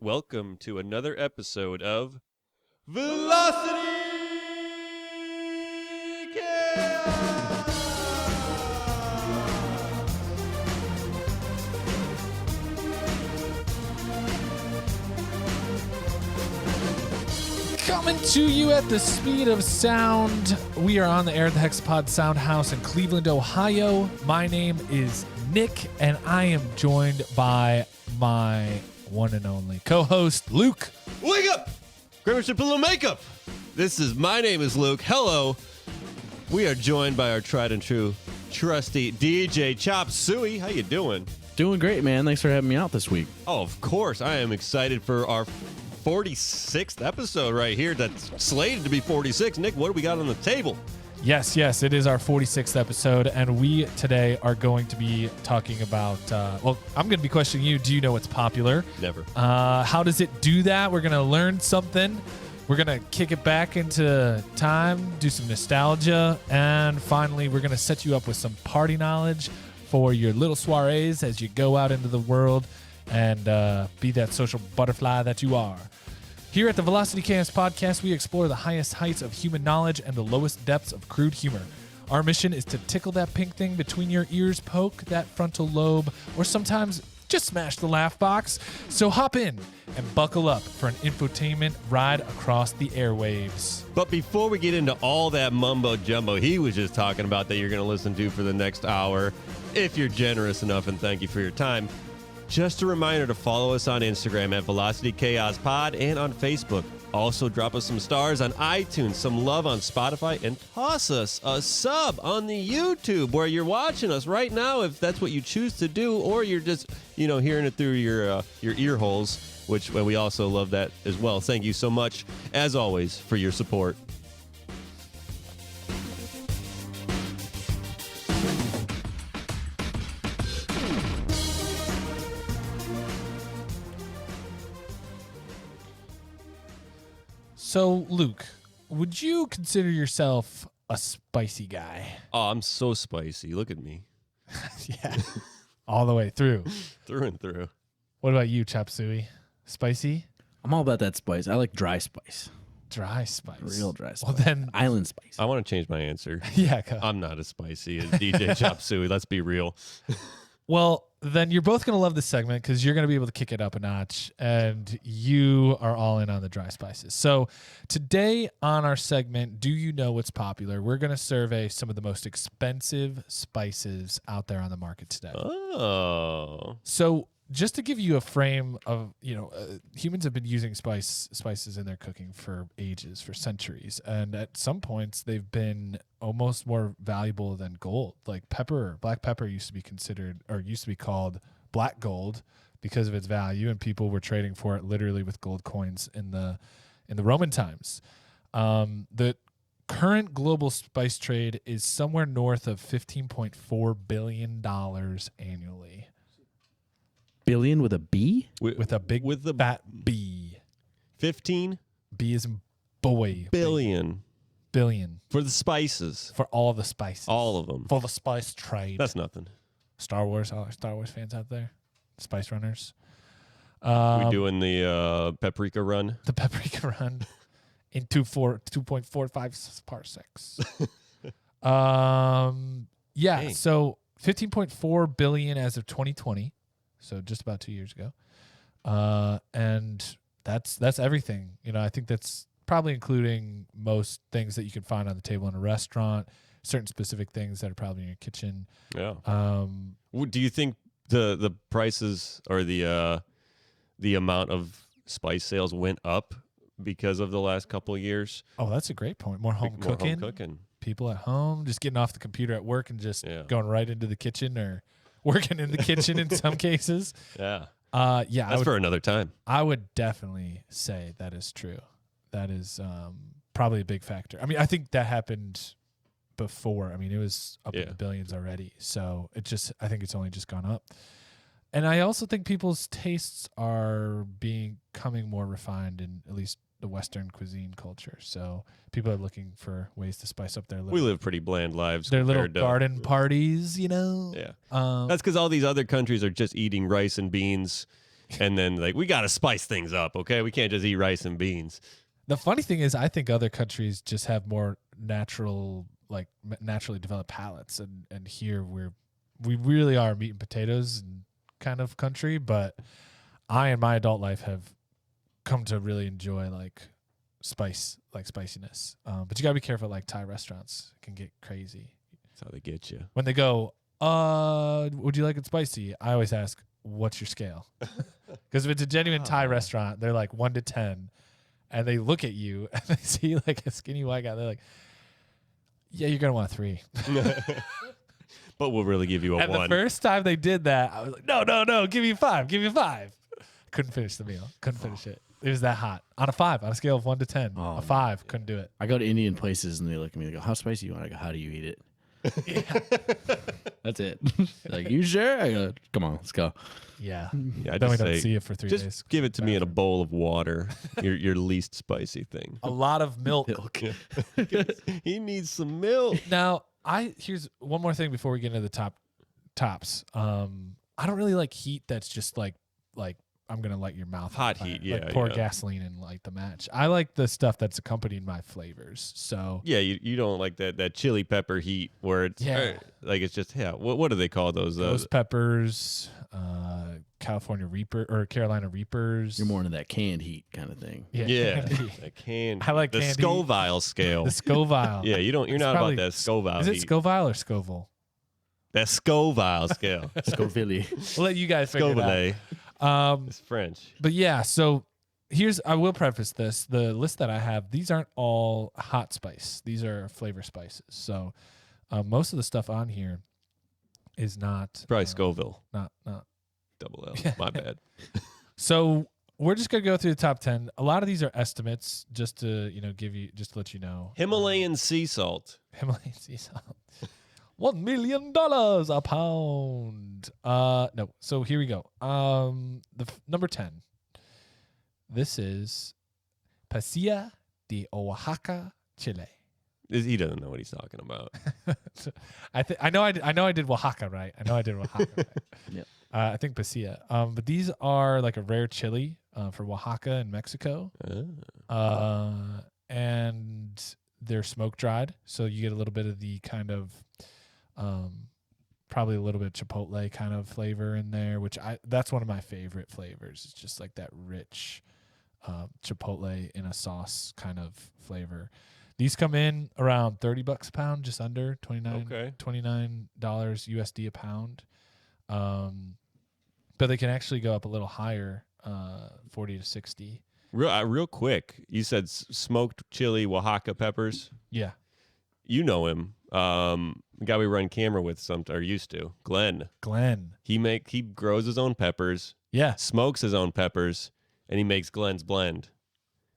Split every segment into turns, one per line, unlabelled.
Welcome to another episode of Velocity Chaos!
Coming to you at the speed of sound. We are on the air at the Hexapod Sound House in Cleveland, Ohio. My name is Nick, and I am joined by my one and only co-host, Luke.
Wake up! Grandma should put a little makeup. My name is Luke. Hello. We are joined by our tried and true trusty DJ Chop Suey. How you doing?
Doing great, man. Thanks for having me out this week.
Oh, of course. I am excited for our 46th episode right here that's slated to be 46. Nick, what do we got on the table?
Yes, it is our 46th episode, and we today are going to be talking about, I'm going to be questioning you. Do you know what's popular?
Never.
How does it do that? We're going to learn something. We're going to kick it back into time, do some nostalgia, and finally, we're going to set you up with some party knowledge for your little soirees as you go out into the world and be that social butterfly that you are. Here at the Velocity Chaos Podcast, we explore the highest heights of human knowledge and the lowest depths of crude humor. Our mission is to tickle that pink thing between your ears, poke that frontal lobe, or sometimes just smash the laugh box. So hop in and buckle up for an infotainment ride across the airwaves.
But before we get into all that mumbo jumbo he was just talking about that you're going to listen to for the next hour, if you're generous enough, and thank you for your time, just a reminder to follow us on Instagram at Velocity Chaos Pod and on Facebook. Also, drop us some stars on iTunes, some love on Spotify, and toss us a sub on the YouTube where you're watching us right now, if that's what you choose to do, or you're just, hearing it through your ear holes, which we also love that as well. Thank you so much, as always, for your support.
So, Luke, would you consider yourself a spicy guy?
Oh, I'm so spicy. Look at me.
Yeah, all the way through.
Through and through.
What about you, Chop Suey? Spicy?
I'm all about that spice. I like dry spice.
Dry spice.
Real dry spice.
Well, then,
Island spice.
I want to change my answer.
yeah. Go.
I'm not as spicy as DJ Chop Suey. Let's be real.
Well, then you're both going to love this segment because you're going to be able to kick it up a notch, and you are all in on the dry spices. So today on our segment, Do You Know What's Popular? We're going to survey some of the most expensive spices out there on the market today.
Oh.
So just to give you a frame of, humans have been using spices in their cooking for ages, for centuries. And at some points, they've been almost more valuable than gold. Like black pepper used to be called black gold because of its value. And people were trading for it literally with gold coins in the Roman times. The current global spice trade is somewhere north of $15.4 billion annually.
Billion with a B?
With a big fat B.
15
B is in boy.
billion.
Billion.
For the spices.
For all the spices.
All of them.
For the spice trade.
That's nothing.
All our Star Wars fans out there. Spice runners.
We doing the paprika run?
The paprika run in 2.45 parsecs. Yeah,
Dang.
so 15.4 billion as of 2020. So just about 2 years ago. And that's everything. I think that's probably including most things that you can find on the table in a restaurant, certain specific things that are probably in your kitchen.
Yeah. Do you think the prices or the amount of spice sales went up because of the last couple of years?
Oh, that's a great point. More home cooking. People at home just getting off the computer at work and just going right into the kitchen or working in the kitchen in some cases.
Yeah.
Yeah.
That's for another time.
I would definitely say that is true. That is probably a big factor. I mean, I think that happened before. I mean, it was up in the billions already. So I think it's only just gone up. And I also think people's tastes are becoming more refined in at least the Western cuisine culture. So people are looking for ways to spice up their little,
we live pretty bland lives.
their little garden parties,
Yeah. That's because all these other countries are just eating rice and beans And then like we got to spice things up, okay? We can't just eat rice and beans.
The funny thing is, I think other countries just have more naturally developed palates, and here we really are meat and potatoes and kind of country. But I, in my adult life, have come to really enjoy like spiciness. But you gotta be careful. Like Thai restaurants can get crazy.
That's how they get you.
When they go, would you like it spicy? I always ask, what's your scale? Because if it's a genuine Thai restaurant, they're like 1 to 10. And they look at you and they see like a skinny white guy. They're like, yeah, you're going to want a 3.
But we'll really give you a
and
1.
The first time they did that, I was like, no, give me a 5. Give me a 5. Couldn't finish the meal. Couldn't finish it. It was that hot. On a 5, on a scale of 1 to 10. A 5. Couldn't do it.
I go to Indian places and they look at me and go, how spicy you want? I go, how do you eat it? That's it. Like, you sure? I go, come on, let's go.
Yeah.
Yeah, I
Then we
just
don't
say,
see it for 3 days.
just give it to me in a bowl of water. your least spicy thing.
A lot of milk.
He needs some milk.
Now, here's one more thing before we get into the tops. I don't really like heat that's just like I'm gonna light your mouth.
Hot
on fire.
heat, yeah.
Like pour gasoline and light the match. I like the stuff that's accompanied by flavors. So
Yeah, you don't like that chili pepper heat where it's like it's just what do they call those?
ghost peppers, California Reaper or Carolina Reapers.
You're more into that canned heat kind of thing.
Yeah, that can.
I like
the
candy.
Scoville scale.
The Scoville.
Yeah, you're not about that Scoville.
Is it
heat.
Scoville or Scoville?
That Scoville scale.
Scoville.
We'll let you guys figure it
Scoville.
out.
It's French.
But yeah, so I will preface this. The list that I have, these aren't all hot spice. These are flavor spices. So most of the stuff on here is not
Probably Scoville.
Not
Double L. My bad.
So we're just gonna go through the top 10. A lot of these are estimates, just to let you know.
Himalayan sea salt.
Himalayan sea salt. $1 million a pound. No. So here we go. Number 10. This is Pasilla de Oaxaca, Chile.
He doesn't know what he's talking about.
I know I did Oaxaca right. I know I did Oaxaca right.
Yep.
I think Pasilla. But these are like a rare chili for Oaxaca in Mexico. And they're smoke dried, so you get a little bit of the kind of probably a little bit of chipotle kind of flavor in there, which that's one of my favorite flavors. It's just like that rich chipotle in a sauce kind of flavor. These come in around $30 a pound, just under $29 USD a pound. But they can actually go up a little higher, 40 to 60.
Real quick, you said smoked chili Oaxaca peppers.
Yeah.
You know him. The guy we run camera with used to. Glenn. He grows his own peppers.
Yeah.
Smokes his own peppers, and he makes Glenn's blend.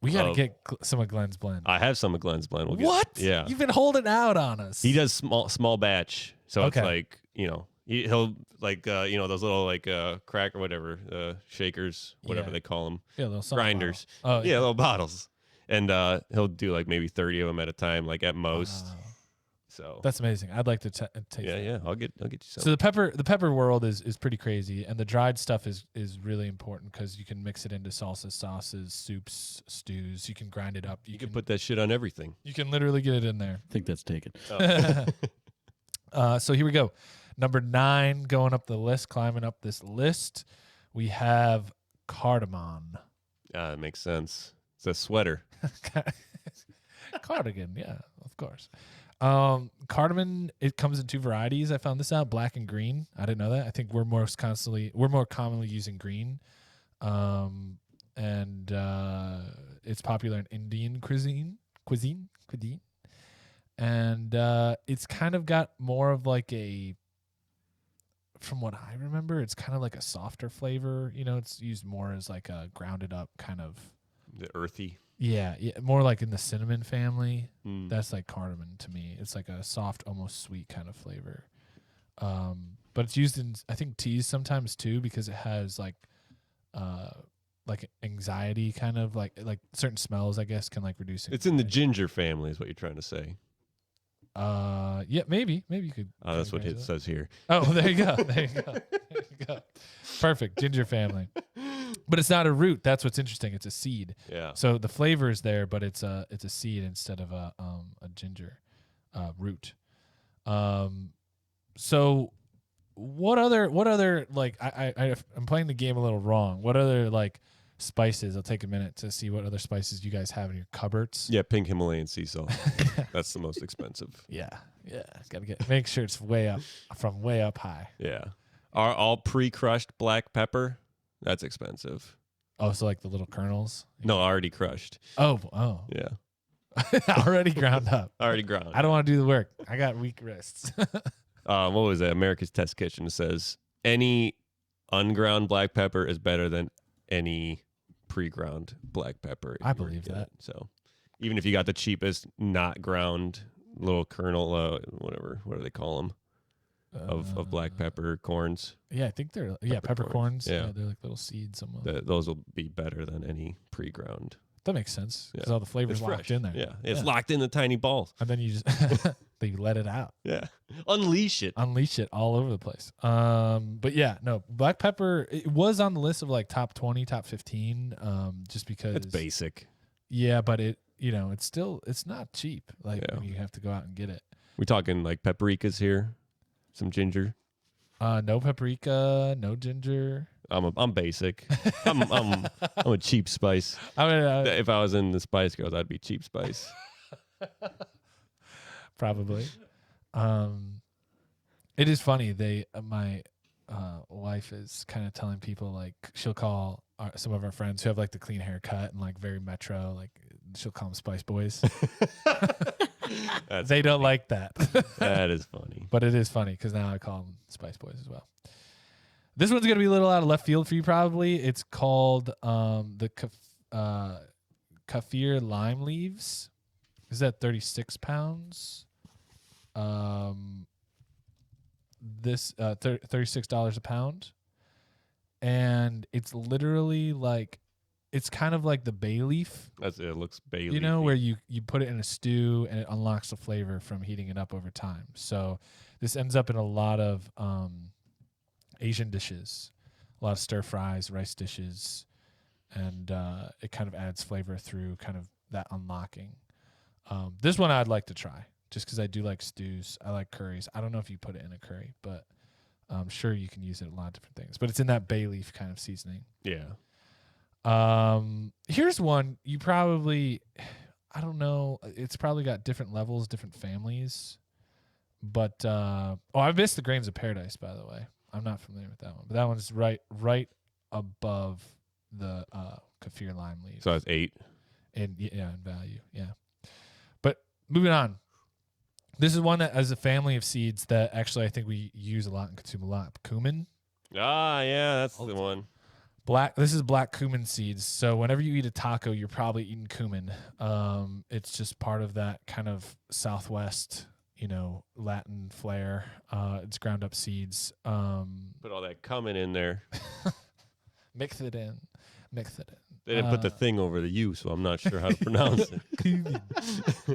We got to get some of Glenn's blend.
I have some of Glenn's blend.
What?
Yeah.
You've been holding out on us.
He does small batch. So
Okay.
it's like, he'll like, those little like crack or whatever, shakers, whatever
Yeah.
they call them.
Yeah, little
Grinders.
bottle. Oh,
Yeah, little bottles. And he'll do like maybe 30 of them at a time, like at most.
Wow.
So
That's amazing. I'd like to taste that.
yeah, I'll get you some.
So the pepper world is pretty crazy, and the dried stuff is really important because you can mix it into salsas, sauces, soups, stews. You can grind it up.
You can put that shit on everything.
You can literally get it in there.
I think that's taken.
So here we go. Number 9, going up the list, climbing up this list, we have cardamom.
That makes sense. It's a sweater.
Cardigan, yeah, of course. Cardamom, it comes in 2 varieties. I found this out, black and green. I didn't know that. I think we're more commonly using green. And it's popular in Indian cuisine. And it's kind of got more of like from what I remember, it's kind of like a softer flavor. It's used more as like a grounded up kind of.
The earthy.
Yeah, more like in the cinnamon family.
Mm.
That's like cardamom to me. It's like a soft, almost sweet kind of flavor. But it's used in, I think, teas sometimes too, because it has like anxiety kind of like certain smells, I guess, can like reduce it.
It's in the ginger family, is what you're trying to say.
Yeah, maybe you could.
Oh, that's what it says here.
Oh, there you go. There you go. Perfect. Ginger family. But it's not a root. That's what's interesting. It's a seed.
Yeah.
So the flavor is there, but it's a seed instead of a ginger root. So what other like I'm playing the game a little wrong. What other like spices? I'll take a minute to see what other spices you guys have in your cupboards.
Yeah, pink Himalayan sea salt. That's the most expensive.
Yeah. Gotta make sure it's way up high.
Yeah. Are all pre-crushed black pepper? That's expensive.
Oh, so like the little kernels?
No, already crushed.
Oh.
Yeah.
Already ground up.
Already ground.
I don't want to do the work. I got weak wrists.
What was that? America's Test Kitchen says any unground black pepper is better than any pre-ground black pepper.
I believe that.
So even if you got the cheapest, not ground little kernel, whatever, what do they call them? Of black pepper corns.
Yeah, I think they're peppercorns.
Yeah.
They're like little seeds somewhere.
Those will be better than any pre-ground.
That makes sense because all the flavors
It's
locked
fresh.
in there.
Yeah, it's locked in the tiny balls.
And then you just then you let it out.
Yeah, unleash it
all over the place. But yeah, no, black pepper. It was on the list of like top 20, top 15. Just because
it's basic.
Yeah, but it's not cheap. Like when you have to go out and get it.
We talking like paprikas here, some ginger.
No paprika, no ginger.
I'm basic. I'm a cheap spice. If I was in the Spice Girls, I'd be cheap spice.
Probably. It is funny. My wife is kind of telling people like she'll call some of our friends who have like the clean haircut and like very metro, like she'll call them Spice Boys. They don't like that.
That is funny.
But it is funny because now I call them Spice Boys as well. This one's going to be a little out of left field for you probably. It's called the kaffir lime leaves. Is that 36 pounds? This $36 a pound. And it's literally like, it's kind of like the bay leaf.
It looks bay leaf.
You know, where you put it in a stew and it unlocks the flavor from heating it up over time. So this ends up in a lot of Asian dishes, a lot of stir fries, rice dishes, and it kind of adds flavor through kind of that unlocking. This one I'd like to try just because I do like stews. I like curries. I don't know if you put it in a curry, but I'm sure you can use it in a lot of different things. But it's in that bay leaf kind of seasoning.
Yeah.
Here's one you probably, I don't know. It's probably got different levels, different families. But I missed the grains of paradise, by the way. I'm not familiar with that one, but that one's right above the kaffir lime leaves.
So that's 8.
In value, yeah. But moving on, this is one that has a family of seeds that actually I think we use a lot and consume a lot. Cumin.
Ah, yeah, that's the one.
This is black cumin seeds. So whenever you eat a taco, you're probably eating cumin. It's just part of that kind of Southwest, Latin flair. It's ground up seeds.
Put all that cumin in there.
Mix it in.
They didn't put the thing over the U, so I'm not sure how to pronounce it.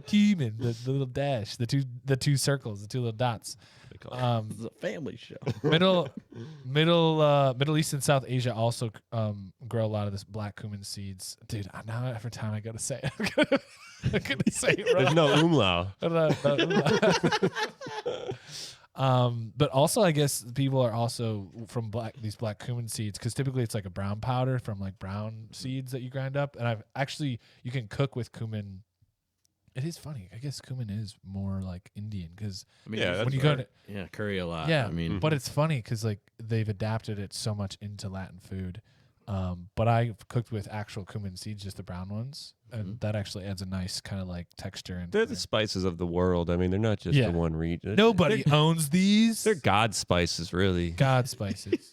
Cumin, the little dash, the two circles, the two little dots.
This is a family show.
Middle East and South Asia also grow a lot of this black cumin seeds. Dude, now every time I go to say it, I'm gonna say it wrong.
There's no umlaut.
But also, I guess people are also from these black cumin seeds because typically it's like a brown powder from like brown seeds that you grind up. And you can cook with cumin. It is funny. I guess cumin is more like Indian because
when
you go to
curry a lot.
Yeah,
I mean,
but it's funny because like they've adapted it so much into Latin food. But I've cooked with actual cumin seeds, just the brown ones, and that actually adds a nice kind of like texture. And
They're the spices of the world. I mean, they're not just the one region.
Nobody owns these.
They're God spices, really.
God spices.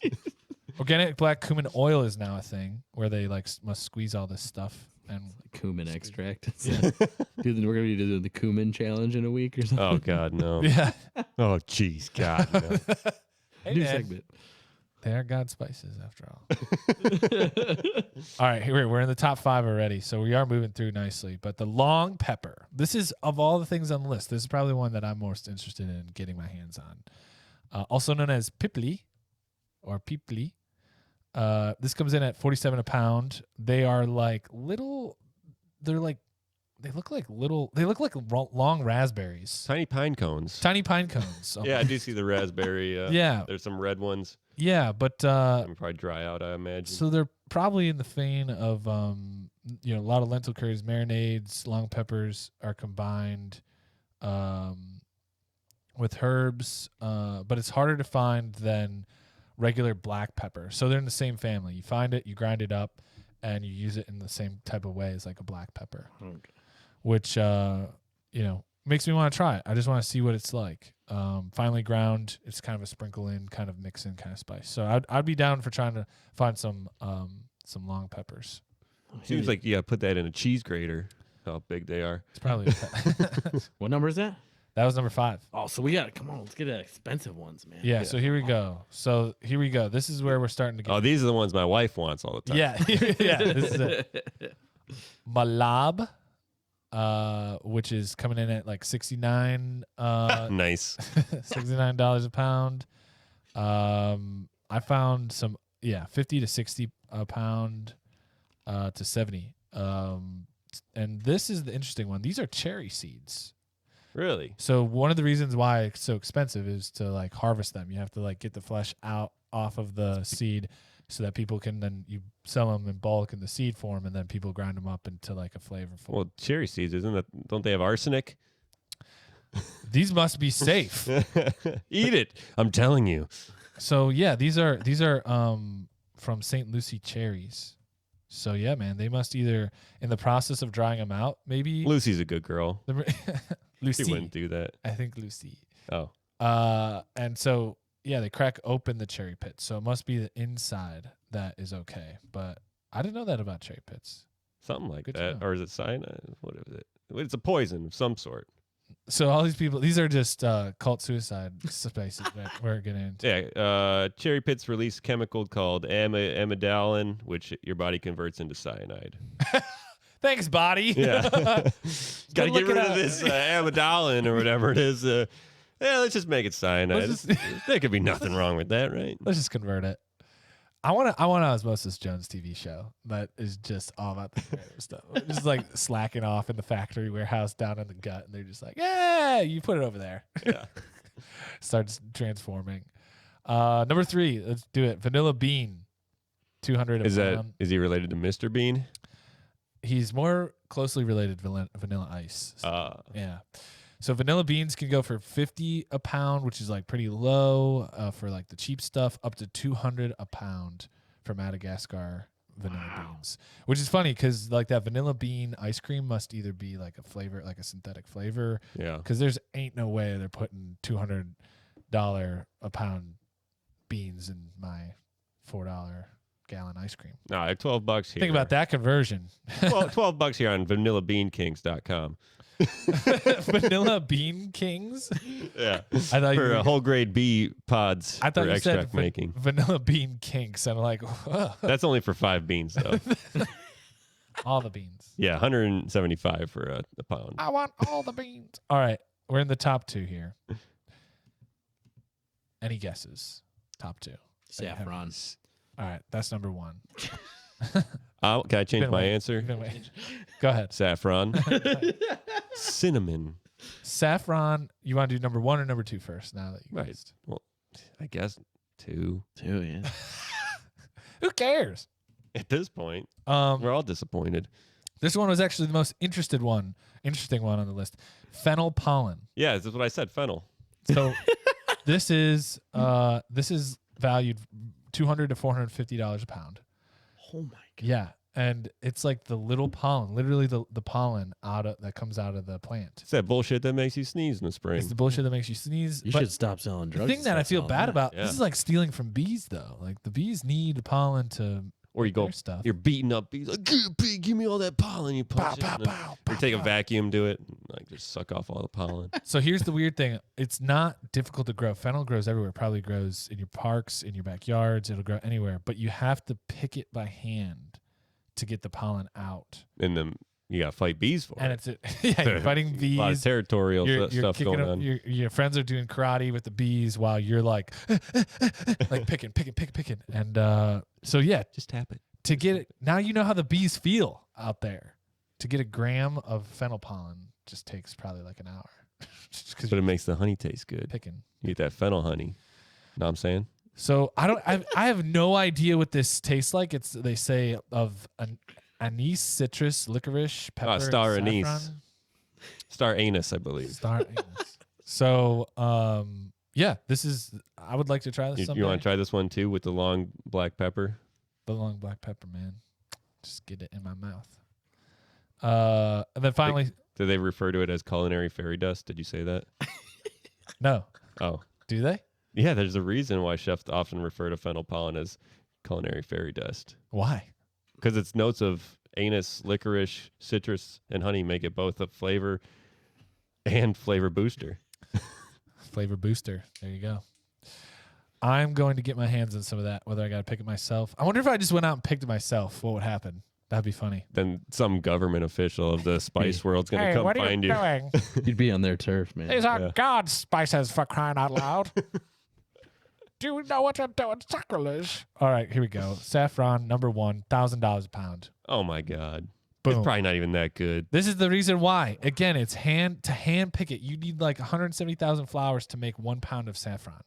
Organic black cumin oil is now a thing where they like must squeeze all this stuff and
cumin extract.
Yeah.
Dude, we're gonna be doing the cumin challenge in a week or something.
Oh God, no.
Yeah.
Oh jeez, God. No.
Hey,
New
man.
segment.
They are God spices after all. All right, here we're in the top 5 already, so we are moving through nicely. But the long pepper, this is of all the things on the list, this is probably one that I'm most interested in getting my hands on. Also known as pipli or pipli. This comes in at $47 a pound. They are like little. They look like long raspberries.
Tiny pine cones.
Tiny pine cones.
Yeah, I do see the raspberry.
Yeah.
There's some red ones.
Yeah, but
Probably dry out, I imagine.
so they're probably in the vein of a lot of lentil curries, marinades, long peppers are combined with herbs, but it's harder to find than regular black pepper. So they're in the same family. You find it, you grind it up, and you use it in the same type of way as like a black pepper, which makes me want to try it. I just want to see what it's like. Finely ground, it's kind of a sprinkle in, kind of mix in kind of spice. So I'd be down for trying to find some long peppers.
Seems like you got to put that in a cheese grater. How big they are.
It's probably
What number is that?
that was number 5.
Oh, so we got to come on. Let's get the expensive ones, man.
Yeah. So here we go. This is where we're starting to get.
Oh, these are the ones my wife wants all the time.
Yeah. Yeah. This is it. Malab, which is coming in at like $69.
Nice.
$69 a pound. I found some, $50 to $60 a pound, to $70. And this is the interesting one. These are cherry seeds.
Really?
So one of the reasons why it's so expensive is to like harvest them. You have to like get the flesh off of the seed so that people can then you sell them in bulk in the seed form, and then people grind them up into like a flavorful.
Well, cherry seeds, don't they have arsenic?
These must be safe.
Eat it. I'm telling you.
So yeah, these are from St. Lucie cherries. So yeah, man, they must either in the process of drying them out, maybe
Lucy's a good girl.
Lucy.
She wouldn't do that.
I think Lucy.
Oh.
And so yeah, they crack open the cherry pits. So it must be the inside that is okay. But I didn't know that about cherry pits.
Something like
Good to
that.
know.
Or is it cyanide? What is it? It's a poison of some sort.
So all these people, these are just cult suicide spaces that we're getting into.
Yeah. Cherry pits release a chemical called amygdalin, which your body converts into cyanide.
Thanks, body.
Yeah. Got to
look
get rid
it
of
up.
this amygdalin or whatever it is. Let's just make it cyanide. There could be nothing wrong with that, right?
Let's just convert it. I want an Osmosis Jones TV show that is just all about the creative stuff. Just like slacking off in the factory warehouse down in the gut, and they're just like, yeah, you put it over there.
Yeah.
Starts transforming. Number 3, let's do it. Vanilla Bean, 200 a pound.
Is he related to Mr. Bean?
He's more closely related to Vanilla Ice. So, yeah. So vanilla beans can go for $50 a pound, which is like pretty low for like the cheap stuff, up to $200 a pound for Madagascar vanilla beans, which is funny because like that vanilla bean ice cream must either be like a flavor, like a synthetic flavor.
Yeah.
Because there's ain't no way they're putting $200 a pound beans in my $4 gallon ice cream.
No, $12 here.
Think about that conversion.
Well, $12 here on vanillabeankings.com.
Vanilla Bean Kings?
Yeah.
I thought
for
you were,
whole grade B pods
I thought
for
you said
extract making.
Vanilla Bean Kinks. I'm like,
That's only for 5 beans, though.
all the beans.
Yeah, $175 for a pound.
I want all the beans. All right. We're in the top 2 here. Any guesses? Top 2.
Saffron.
All right. That's number 1.
Can I change my answer?
Go ahead.
Saffron. Cinnamon.
Saffron. You want to do number 1 or number 2 first? Now that you
Right.
guessed.
Well, I guess 2.
2, yeah.
Who cares?
At this point, we're all disappointed.
This one was actually the most interesting one on the list. Fennel pollen.
Yeah, this is what I said, fennel.
So this is valued $200 to $450 a pound.
Oh my god.
Yeah, and it's like the little pollen, literally the pollen that comes out of the plant.
It's that bullshit that makes you sneeze in the spring.
It's the bullshit that makes you sneeze.
You
but
should stop selling drugs.
the thing that I feel bad about,
Yeah.
this is like stealing from bees, though. Like the bees need pollen to
Or you go,
their stuff.
you're beating up bees, like, give me all that pollen. You punch it. And then you take a vacuum, do it, and, like just suck off all the pollen.
So here's the weird thing. It's not difficult to grow. Fennel grows everywhere. Probably grows in your parks, in your backyards. It'll grow anywhere. But you have to pick it by hand to get the pollen out.
In the you got to fight bees for
And
it.
you're fighting bees.
A lot of territorial
You're
stuff
kicking
going
up,
on.
your friends are doing karate with the bees while you're like picking. And so yeah,
Just tap it.
to get it, now you know how the bees feel out there. To get a gram of fennel pollen just takes probably like an hour. Just 'cause
But it makes the honey taste good.
picking.
You get that fennel honey. Know what I'm saying?
So I have no idea what this tastes like. They say of anise, citrus, licorice, pepper,
star
and
anise.
saffron.
Star anise, I believe.
Star anise. So yeah, I would like to try this someday.
You want to try this one too with the long black pepper?
The long black pepper, man. Just get it in my mouth. And then finally,
Do they refer to it as culinary fairy dust? Did you say that?
no.
Oh.
Do they?
Yeah, there's a reason why chefs often refer to fennel pollen as culinary fairy dust.
Why?
Because its notes of anise, licorice, citrus, and honey make it both a flavor and flavor booster.
Flavor booster. There you go. I'm going to get my hands on some of that, whether I got to pick it myself. I wonder if I just went out and picked it myself, what would happen? That'd be funny.
Then some government official of the spice world's going to come find you.
doing?
You'd be on their turf, man.
These are
Yeah.
God's spices, for crying out loud. Do you know what you're doing? Sacrilege. All right, here we go. Saffron, number one, $1,000 a pound.
Oh, my God.
Boom.
It's probably not even that good.
This is the reason why. Again, it's hand pick it. You need like 170,000 flowers to make 1 pound of saffron.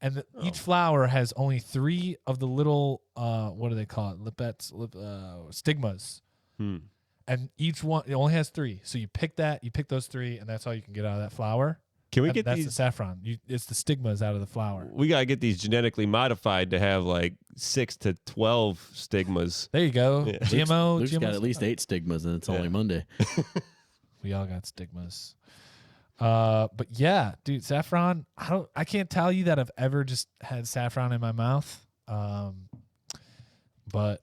And each flower has only 3 of the little, what do they call it? Stigmas. And each one, it only has 3. So you pick those 3, and that's all you can get out of that flower.
Can we
And
get
that's
these?
the saffron. It's the stigmas out of the flower.
We got to get these genetically modified to have like 6 to 12 stigmas.
There you go.
Yeah.
GMO.
Luke's
GMO
got at least 8 stigmas, and it's only Monday.
We all got stigmas. But yeah, dude, saffron. I can't tell you that I've ever just had saffron in my mouth. But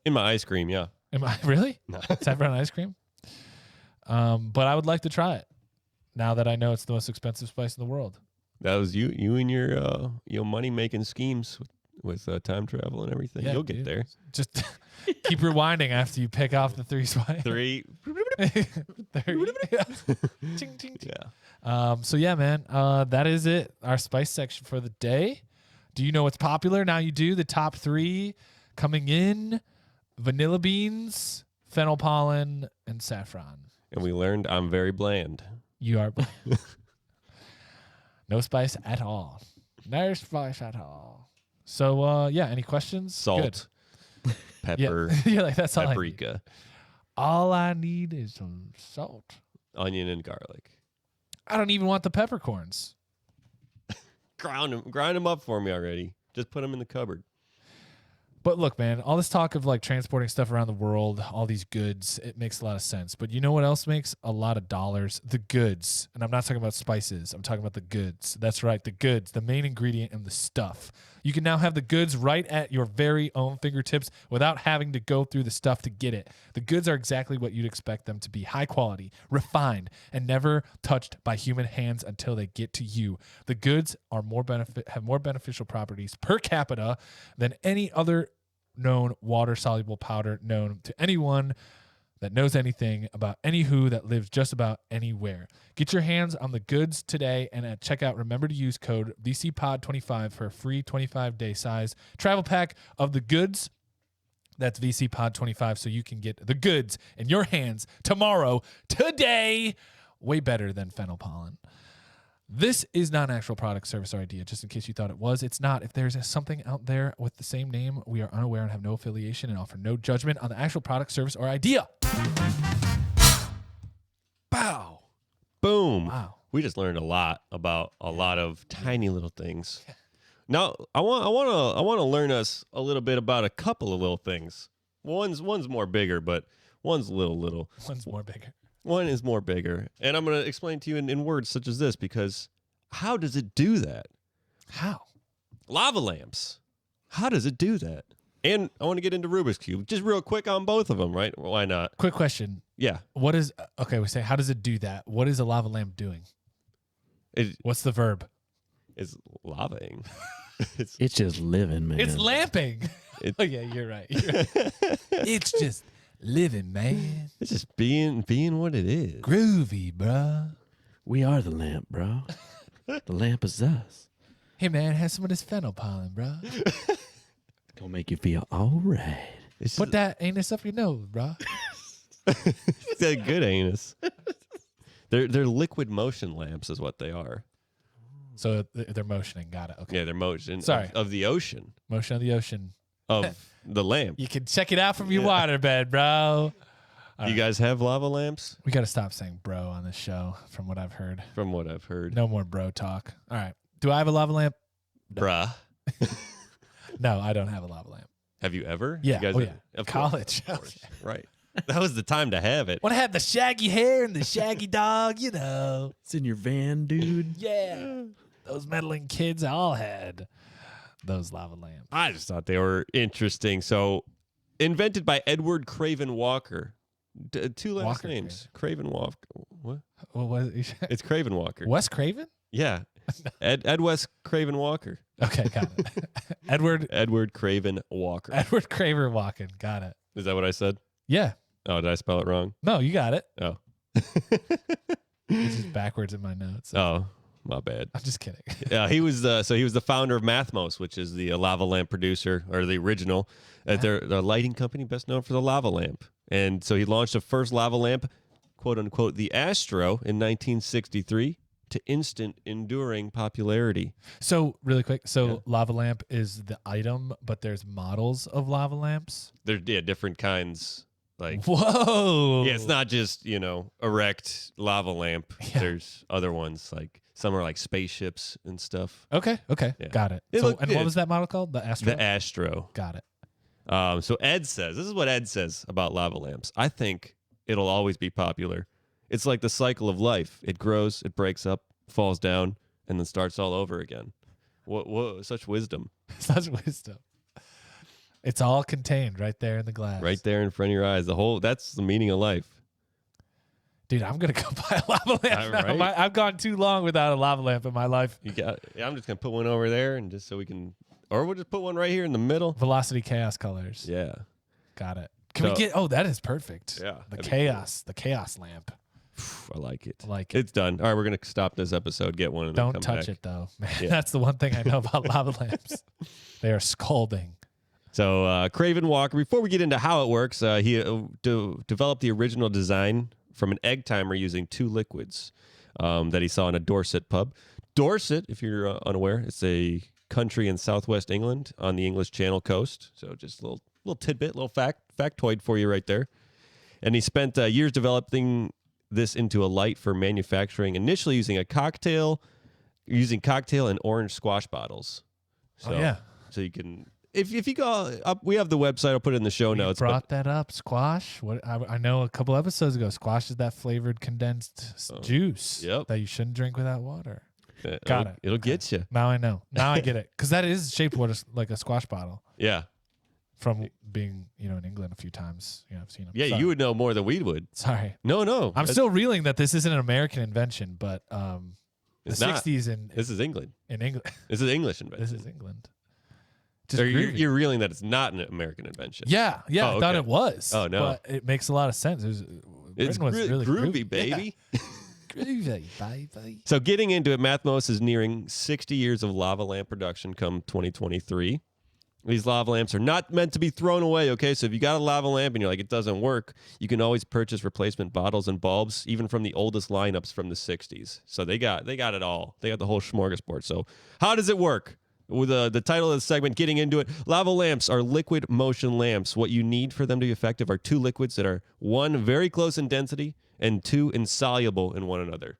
In my ice cream, yeah.
am I really?
No.
Saffron ice cream? But I would like to try it now that I know it's the most expensive spice in the world.
That was you and your money making schemes with time travel and everything.
Yeah,
You'll get
dude.
there.
Just keep rewinding after you pick off the 3 spices.
3.
30. Ching, ching, ching.
Yeah.
So yeah, man, that is it. Our spice section for the day. Do you know what's popular? Now you do. The top 3 coming in: vanilla beans, fennel pollen, and saffron.
And we learned I'm very bland.
You are no spice at all. No spice at all. So yeah, any questions?
Salt,
Good.
pepper,
Yeah. You're like, that's all I need.
paprika,
All I need is some salt.
onion, and garlic.
I don't even want the peppercorns.
Grind them up for me already. Just put them in the cupboard.
But look, man, all this talk of like transporting stuff around the world, all these goods, it makes a lot of sense. But you know what else makes a lot of dollars? The goods. And I'm not talking about spices. I'm talking about the goods. That's right, the goods, the main ingredient and the stuff. You can now have the goods right at your very own fingertips without having to go through the stuff to get it. The goods are exactly what you'd expect them to be: high quality, refined, and never touched by human hands until they get to you. The goods are have more beneficial properties per capita than any other known water-soluble powder known to anyone that knows anything about any who that lives just about anywhere. Get your hands on the goods today, and at checkout, remember to use code VCPOD25 for a free 25-day size travel pack of the goods. That's VCPOD25, so you can get the goods in your hands tomorrow, today. Way better than fennel pollen. This is not an actual product, service, or idea, just in case you thought it was. It's not. If there's something out there with the same name, we are unaware and have no affiliation and offer no judgment on the actual product, service, or idea. Bow.
Boom.
Wow.
We just learned a lot about a lot of tiny little things. Now, I want to learn us a little bit about a couple of little things. One's more bigger, but one's little.
One's more bigger.
One is more bigger. And I'm going to explain to you in words such as this, because how does it do that?
How?
Lava lamps. How does it do that? And I want to get into Rubik's Cube. Just real quick on both of them, right? Why not?
Quick question.
Yeah.
What is, okay, we say, how does it do that? What is a lava lamp doing? What's the verb?
It's lavaing.
It's just living, man.
It's lamping. Oh, yeah, you're right. It's just Living, man.
It's just being what it is.
Groovy, bruh.
We are the lamp, bro. The lamp is us.
Hey, man, have some of this fennel pollen, bruh.
Gonna make you feel all right.
Put that anus up your nose, bruh.
That good anus. They're liquid motion lamps is what they are.
So they're motioning. Got it. Okay.
Yeah, they're motion
Sorry.
of the ocean.
Motion of the ocean.
Of the lamp.
You can check it out from your waterbed, bro.
You guys have lava lamps?
We got to stop saying bro on this show, from what I've heard.
From what I've heard.
No more bro talk. All right. Do I have a lava lamp?
Bruh.
No, I don't have a lava lamp.
Have you ever?
Yeah.
You guys
Oh,
have-
yeah.
Of
College.
course. Right. That was the time to have it.
Want to have the shaggy hair and the shaggy dog, you know.
It's in your van, dude.
Yeah. Those meddling kids all had those lava lamps.
I just thought they were interesting. So, invented by Edward Craven Walker. Two last
Walker,
names. Craven Walker. What?
What was it?
It's Craven Walker.
Wes Craven?
Yeah. Ed West Craven Walker.
Okay, got it.
Edward Craven Walker.
Edward Craven walking. Got it.
Is that what I said?
Yeah.
Oh, did I spell it wrong?
No, you got it.
Oh.
It's just backwards in my notes.
Oh, my bad.
I'm just kidding.
He was the founder of Mathmos, which is the lava lamp producer, or the original. They're the lighting company best known for the lava lamp. And so he launched the first lava lamp, quote unquote, the Astro, in 1963 to instant enduring popularity.
So really quick, lava lamp is the item, but there's models of lava lamps.
They're different kinds. Like,
whoa.
yeah, it's not just, erect lava lamp.
Yeah.
There's other ones, like some are like spaceships and stuff.
Okay.
Yeah.
Got it. What was that model called? The Astro?
The Astro.
Got it.
So Ed says, this is what Ed says about lava lamps. I think it'll always be popular. It's like the cycle of life. It grows, it breaks up, falls down, and then starts all over again. What such wisdom.
Such wisdom. It's all contained right there in the glass.
Right there in front of your eyes. That's the meaning of life.
Dude, I'm going to go buy a lava lamp now.
Right?
I've gone too long without a lava lamp in my life.
I'm just going to put one over there, and just so we can, or we'll just put one right here in the middle.
Velocity Chaos colors.
Yeah.
Got it. Can we get, that is perfect.
Yeah.
The chaos lamp.
I like it.
Like it.
It's done. All right, we're going to stop this episode, get one, and then
Don't
come
touch
back.
it, though. Man,
Yeah.
that's the one thing I know about lava lamps. They are scalding.
So Craven Walker, before we get into how it works, he developed the original design from an egg timer using two liquids that he saw in a Dorset pub. Dorset, if you're unaware, it's a country in southwest England on the English Channel coast. So just a little tidbit, little factoid for you right there. And he spent years developing this into a light for manufacturing, initially using cocktail and orange squash bottles. So,
yeah.
So you can... If you go up, we have the website. I'll put it in the show notes.
Brought that up, squash. What I know a couple episodes ago, squash is that flavored condensed juice that you shouldn't drink without water. Got it.
It'll get you.
Now I know. Now I get it. Because that is shaped like a squash bottle.
Yeah.
From being in England a few times, I've seen them.
Yeah,
Sorry.
you would know more than we would.
Sorry.
No.
I'm still reeling that this isn't an American invention, but the
It's
60s
this is England.
in England.
This is English invention.
This is England.
Or you're reeling that it's not an American invention.
Yeah, I thought it was.
Oh, no.
But it makes a lot of sense.
It's
really
groovy, baby.
Yeah. Groovy, baby.
So getting into it, Mathmos is nearing 60 years of lava lamp production come 2023. These lava lamps are not meant to be thrown away, okay? So if you got a lava lamp and you're like, it doesn't work, you can always purchase replacement bottles and bulbs, even from the oldest lineups from the 60s. So they got it all. They got the whole smorgasbord. So how does it work? With the title of the segment, getting into it, lava lamps are liquid motion lamps. What you need for them to be effective are two liquids that are, one, very close in density, and two, insoluble in one another.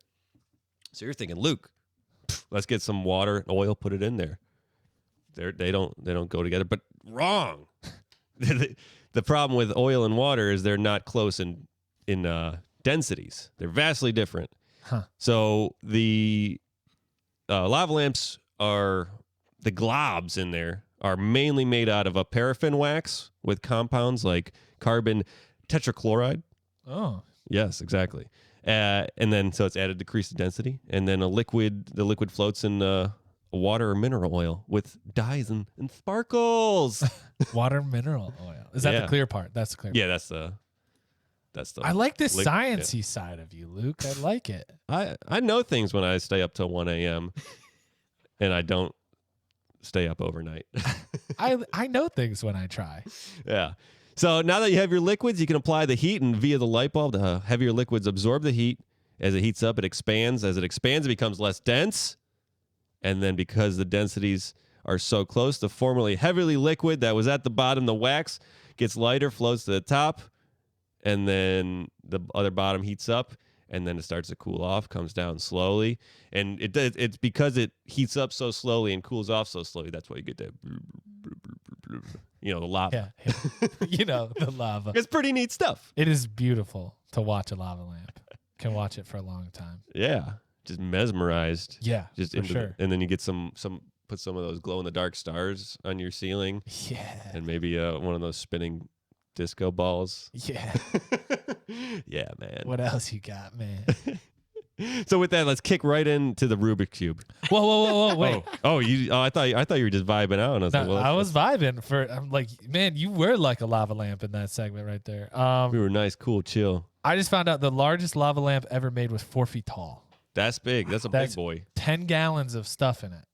So you're thinking, Luke, let's get some water and oil, put it in there. They don't go together, but wrong. The problem with oil and water is they're not close in densities. They're vastly different.
Huh.
So the lava lamps are... The globs in there are mainly made out of a paraffin wax with compounds like carbon tetrachloride.
Oh.
Yes, exactly. And then so it's added decreased density. And then the liquid floats in water or mineral oil with dyes and sparkles.
Water mineral oil. Is that the clear part? That's the clear part.
Yeah, that's the That's the.
I like this
lick-
sciencey side of you, Luke. I like it.
I know things when I stay up till 1 a.m. and I don't stay up overnight.
I know things when I try.
Yeah. So now that you have your liquids, you can apply the heat, and via the light bulb, the heavier liquids absorb the heat. As it heats up, it expands. As it expands, it becomes less dense. And then because the densities are so close, the formerly heavily liquid that was at the bottom, the wax, gets lighter, floats to the top, and then the other bottom heats up, and then it starts to cool off, comes down slowly. And it's because it heats up so slowly and cools off so slowly, that's why you get that, the lava.
Yeah. The lava.
It's pretty neat stuff.
It is beautiful to watch a lava lamp. Can watch it for a long time.
Yeah. Just mesmerized.
Yeah,
Just
for sure.
And then you get put some of those glow in the dark stars on your ceiling.
Yeah.
And maybe one of those spinning disco balls.
Yeah.
Yeah, man.
What else you got, man?
So with that, let's kick right into the Rubik's Cube.
Whoa, wait.
I thought you were just vibing out. And I was
No,
like, well,
I was vibing I'm like, man, you were like a lava lamp in that segment right there.
we were nice, cool, chill.
I just found out the largest lava lamp ever made was 4 feet tall.
That's big. That's a big boy.
10 gallons of stuff in it.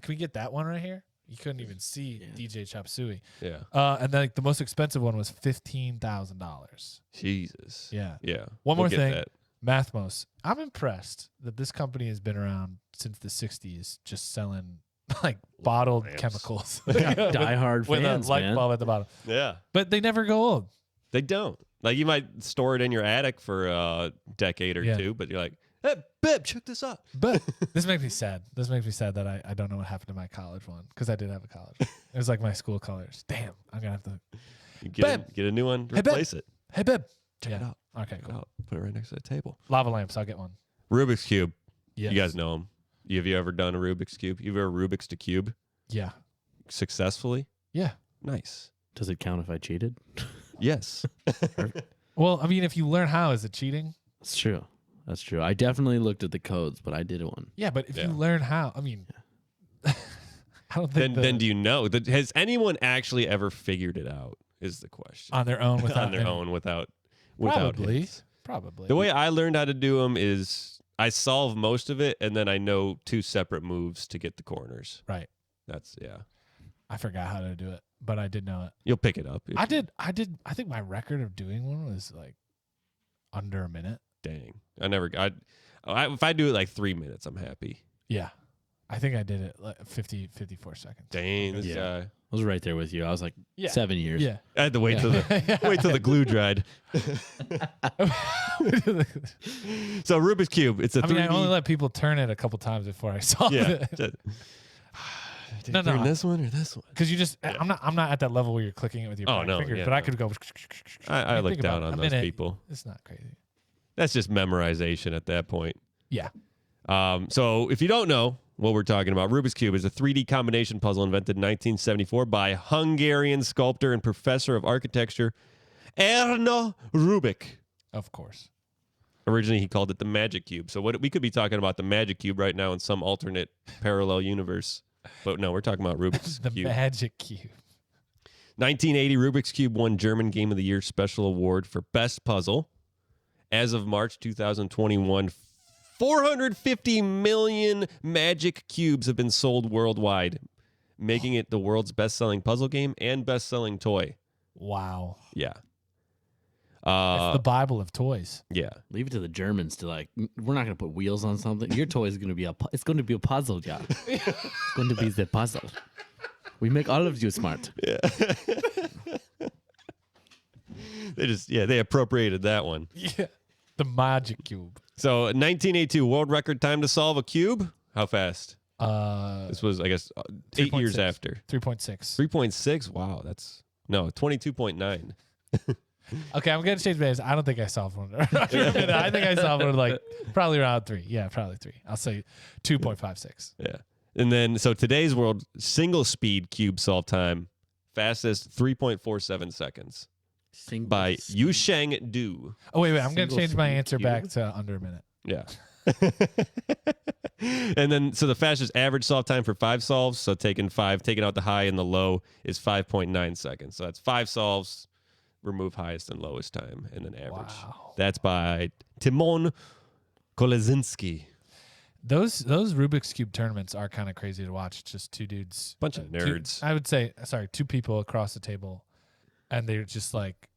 Can we get that one right here? You couldn't even see DJ Chop Suey.
Yeah.
And then the most expensive one was $15,000.
Jesus.
Yeah.
Yeah.
One more
We'll get
thing.
that.
Mathmos. I'm impressed that this company has been around since the 60s, just selling like bottled
lamps.
chemicals.
Diehard
with
fans,
a light
man.
bulb at the bottom.
Yeah.
But they never go old.
They don't. Like you might store it in your attic for a decade or two, but you're like, hey, babe, check this out.
But this makes me sad. This makes me sad that I don't know what happened to my college one, because I did have a college. It was like my school colors. Damn, I'm going to have to.
You get a new one, replace it.
Hey, babe.
Check it out.
Okay,
Check it
cool.
out. Put it right next to the table.
Lava lamps. I'll get one.
Rubik's Cube.
Yes.
You guys know them. Have you ever done a Rubik's Cube? You've ever Rubik's to Cube
Yeah.
successfully?
Yeah.
Nice.
Does it count if I cheated?
Yes.
Well, I mean, if you learn how, is it cheating?
That's true. That's true. I definitely looked at the codes, but I did one.
Yeah, but if
Yeah.
you learn how, I mean, I don't think
then do you know? Has anyone actually ever figured it out is the question.
on their own without
On their
any-
own without
Probably.
hints.
Probably.
The way I learned how to do them is I solve most of it, and then I know 2 separate moves to get the corners.
Right.
That's, yeah.
I forgot how to do it, but I did know it.
You'll pick it up.
I did. I think my record of doing one was like under a minute.
Dang. If I do it like 3 minutes, I'm happy.
Yeah. I think I did it like 54 seconds.
Dang, this
Yeah.
guy.
I was right there with you. I was like
Yeah.
7 years.
Yeah.
I had to wait till the glue dried. So Rubik's Cube, it's a 3D.
I only let people turn it a couple times before I solve
yeah.
it.
Did
No,
I turn
no.
this one or this one?
Because you just, I'm not at that level where you're clicking it with your
Oh,
back
no,
fingers,
yeah,
but I
no.
could go.
I look
think
down
about it.
on
A
those
minute.
people.
It's not crazy.
That's just memorization at that point.
Yeah.
So if you don't know what we're talking about, Rubik's Cube is a 3D combination puzzle invented in 1974 by Hungarian sculptor and professor of architecture Ernest Rubik.
Of course.
Originally, he called it the Magic Cube. So we could be talking about the Magic Cube right now in some alternate parallel universe. But no, we're talking about Rubik's
The
Cube.
Magic Cube.
1980, Rubik's Cube won German Game of the Year Special Award for Best Puzzle. As of March 2021, 450 million Magic Cubes have been sold worldwide, making it the world's best-selling puzzle game and best-selling toy.
Wow.
Yeah.
It's the Bible of toys.
Yeah.
Leave it to the Germans to like. We're not going to put wheels on something. Your toy is going to be it's going to be a puzzle, yeah. It's going to be the puzzle. We make all of you smart.
Yeah. They appropriated that one.
Yeah. The Magic Cube.
So 1982, world record time to solve a cube. How fast? This was, I guess, 8 years
3.6.
after.
3.6.
3.6? Wow, that's... No, 22.9.
Okay, I'm going to change my answer. I don't think I solved one. I think I solved one like probably around 3. Yeah, probably 3. I'll say 2.56.
Yeah. And then, so today's world single speed cube solve time, fastest 3.47 seconds by Yusheng Du.
Oh, wait. I'm going to
Single
change my
speed
answer
cube?
back to under a minute.
Yeah. And then, so the fastest average solve time for 5 solves, so taking out the high and the low, is 5.9 seconds. So that's 5 solves. remove highest and lowest time and then average.
Wow.
That's by Timon Kolezinski.
Those Rubik's Cube tournaments are kind of crazy to watch. Just two dudes.
Bunch of nerds.
I would say, sorry, two people across the table. And they're just like,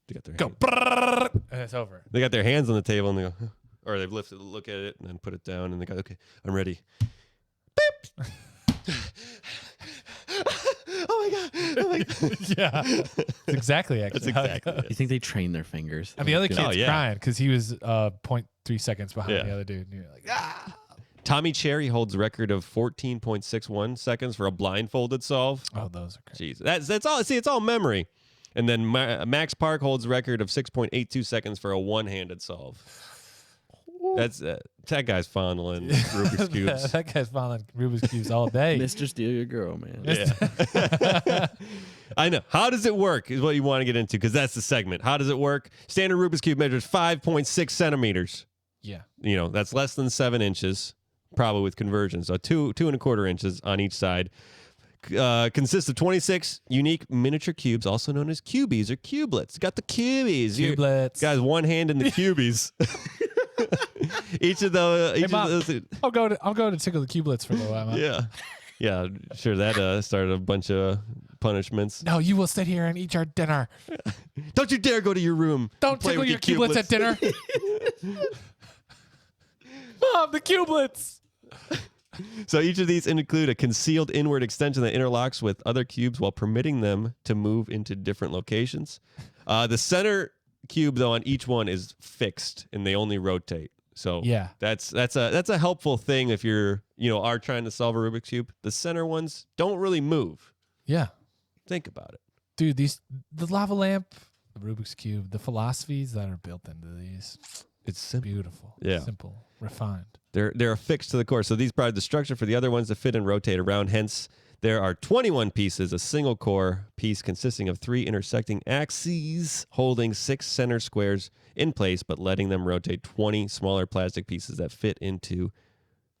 They got their
go,
hand-
brrrr, and it's over.
They got their hands on the table and they go, huh. Or they've lifted, look at it, and then put it down, and they go, okay, I'm ready. Beep. Oh my god! Oh my god!
Yeah, that's exactly actually.
That's exactly
how it
it.
You think they train their fingers?
And the other
Good.
kid's
Oh, yeah.
crying because he was 0.3 seconds behind
Yeah.
the other dude. And you're like, ah.
Tommy Cherry holds a record of 14.61 seconds for a blindfolded solve.
Oh, those are crazy.
Jeez, that's all. See, it's all memory. And then Max Park holds a record of 6.82 seconds for a one-handed solve. That's that guy's fondling Rubik's cubes.
That guy's fondling Rubik's cubes all day.
Mr. Steal Your Girl, man.
Yeah. I know. How does it work is what you want to get into because that's the segment. How does it work? Standard Rubik's Cube measures 5.6 centimeters.
Yeah.
You know, that's less than 7 inches, probably with conversion. So 2.25 inches on each side. Consists of 26 unique miniature cubes, also known as cubies or cubelets. Got the cubies.
Cubelets.
Guys, one hand in the cubies. Each of those.
Hey, Mom, I'll go to tickle the cubelets for a little while. Mom.
Yeah. Yeah, sure. That started a bunch of punishments.
No, you will sit here and eat your dinner.
Don't you dare go to your room.
Don't
and play
tickle
with
your cubelets at dinner. Mom, the cubelets.
So each of these include a concealed inward extension that interlocks with other cubes while permitting them to move into different locations. The center cube, though, on each one is fixed and they only rotate. So
Yeah.
that's a helpful thing if you're are trying to solve a Rubik's Cube. The center ones don't really move.
Yeah.
Think about it.
Dude, the lava lamp, the Rubik's Cube, the philosophies that are built into these.
It's simple.
Beautiful.
Yeah.
Simple. Refined.
They're affixed to the core. So these provide the structure for the other ones to fit and rotate around. Hence, there are 21 pieces, a single core piece consisting of 3 intersecting axes holding 6 center squares in place, but letting them rotate 20 smaller plastic pieces that fit to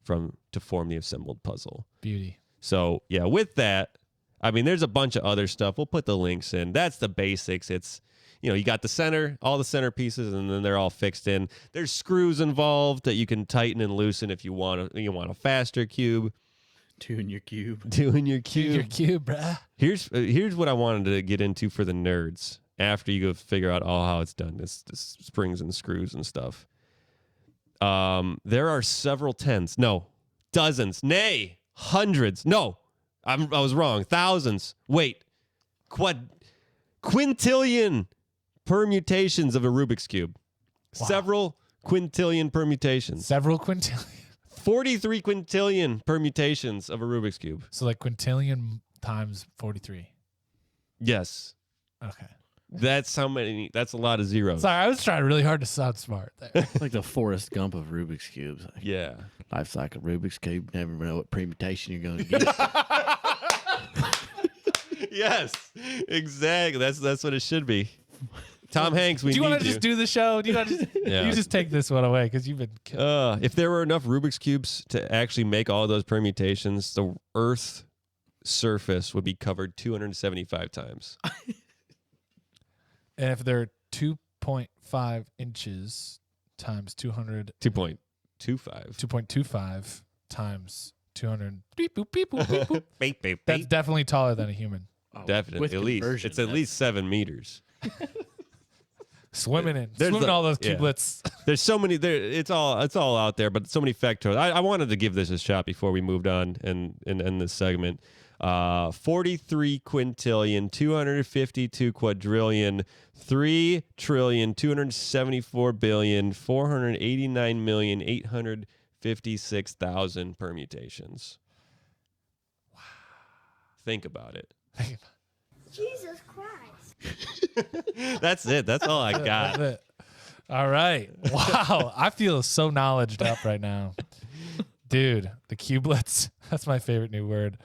form the assembled puzzle.
Beauty.
So, yeah, with that, I mean, there's a bunch of other stuff. We'll put the links in. That's the basics. It's, you got the center, all the center pieces, and then they're all fixed in. There's screws involved that you can tighten and loosen if you want a faster cube.
Tune your cube.
Doing your cube.
Your cube, bruh.
Here's what I wanted to get into for the nerds after you go figure out how it's done. This springs and screws and stuff. There are several tens. No, dozens. Nay, hundreds. No, I was wrong. Thousands. Wait, quintillion permutations of a Rubik's Cube.
Wow.
Several quintillion permutations.
Several quintillion.
43 quintillion permutations of a Rubik's Cube.
So like quintillion times 43.
Yes.
Okay.
That's how many. That's a lot of zeros.
Sorry, I was trying really hard to sound smart there.
It's like the Forrest Gump of Rubik's Cubes. Like,
Yeah.
life cycle Rubik's Cube. Never know what permutation you're going to get.
Yes. Exactly. That's what it should be. Tom Hanks, we
Do you
need
want to just do the show? Do you want to just,
Yeah.
you just take this one away because you've been killing.
If there were enough Rubik's Cubes to actually make all those permutations, the Earth's surface would be covered 275 times.
And if they're 2.5 inches times 200,
2.25.
2.25 times 200, beep, boop, beep, boop, beep, boop.
Beep, beep,
That's
beep.
definitely taller than a human.
Definitely.
With
At least.
conversion,
It's at least 7 meters.
Swimming
There's
all those
yeah.
cubelets.
There's so many. It's all out there, but so many factoids. I wanted to give this a shot before we moved on and end this segment. 43 quintillion, 252 quadrillion, 3 trillion, 274 billion, 489,856,000 permutations. Wow. Think about it.
Jesus Christ.
That's it. That's all I got.
That's it. All right. Wow. I feel so knowledged up right now. Dude, the cubelets. That's my favorite new word.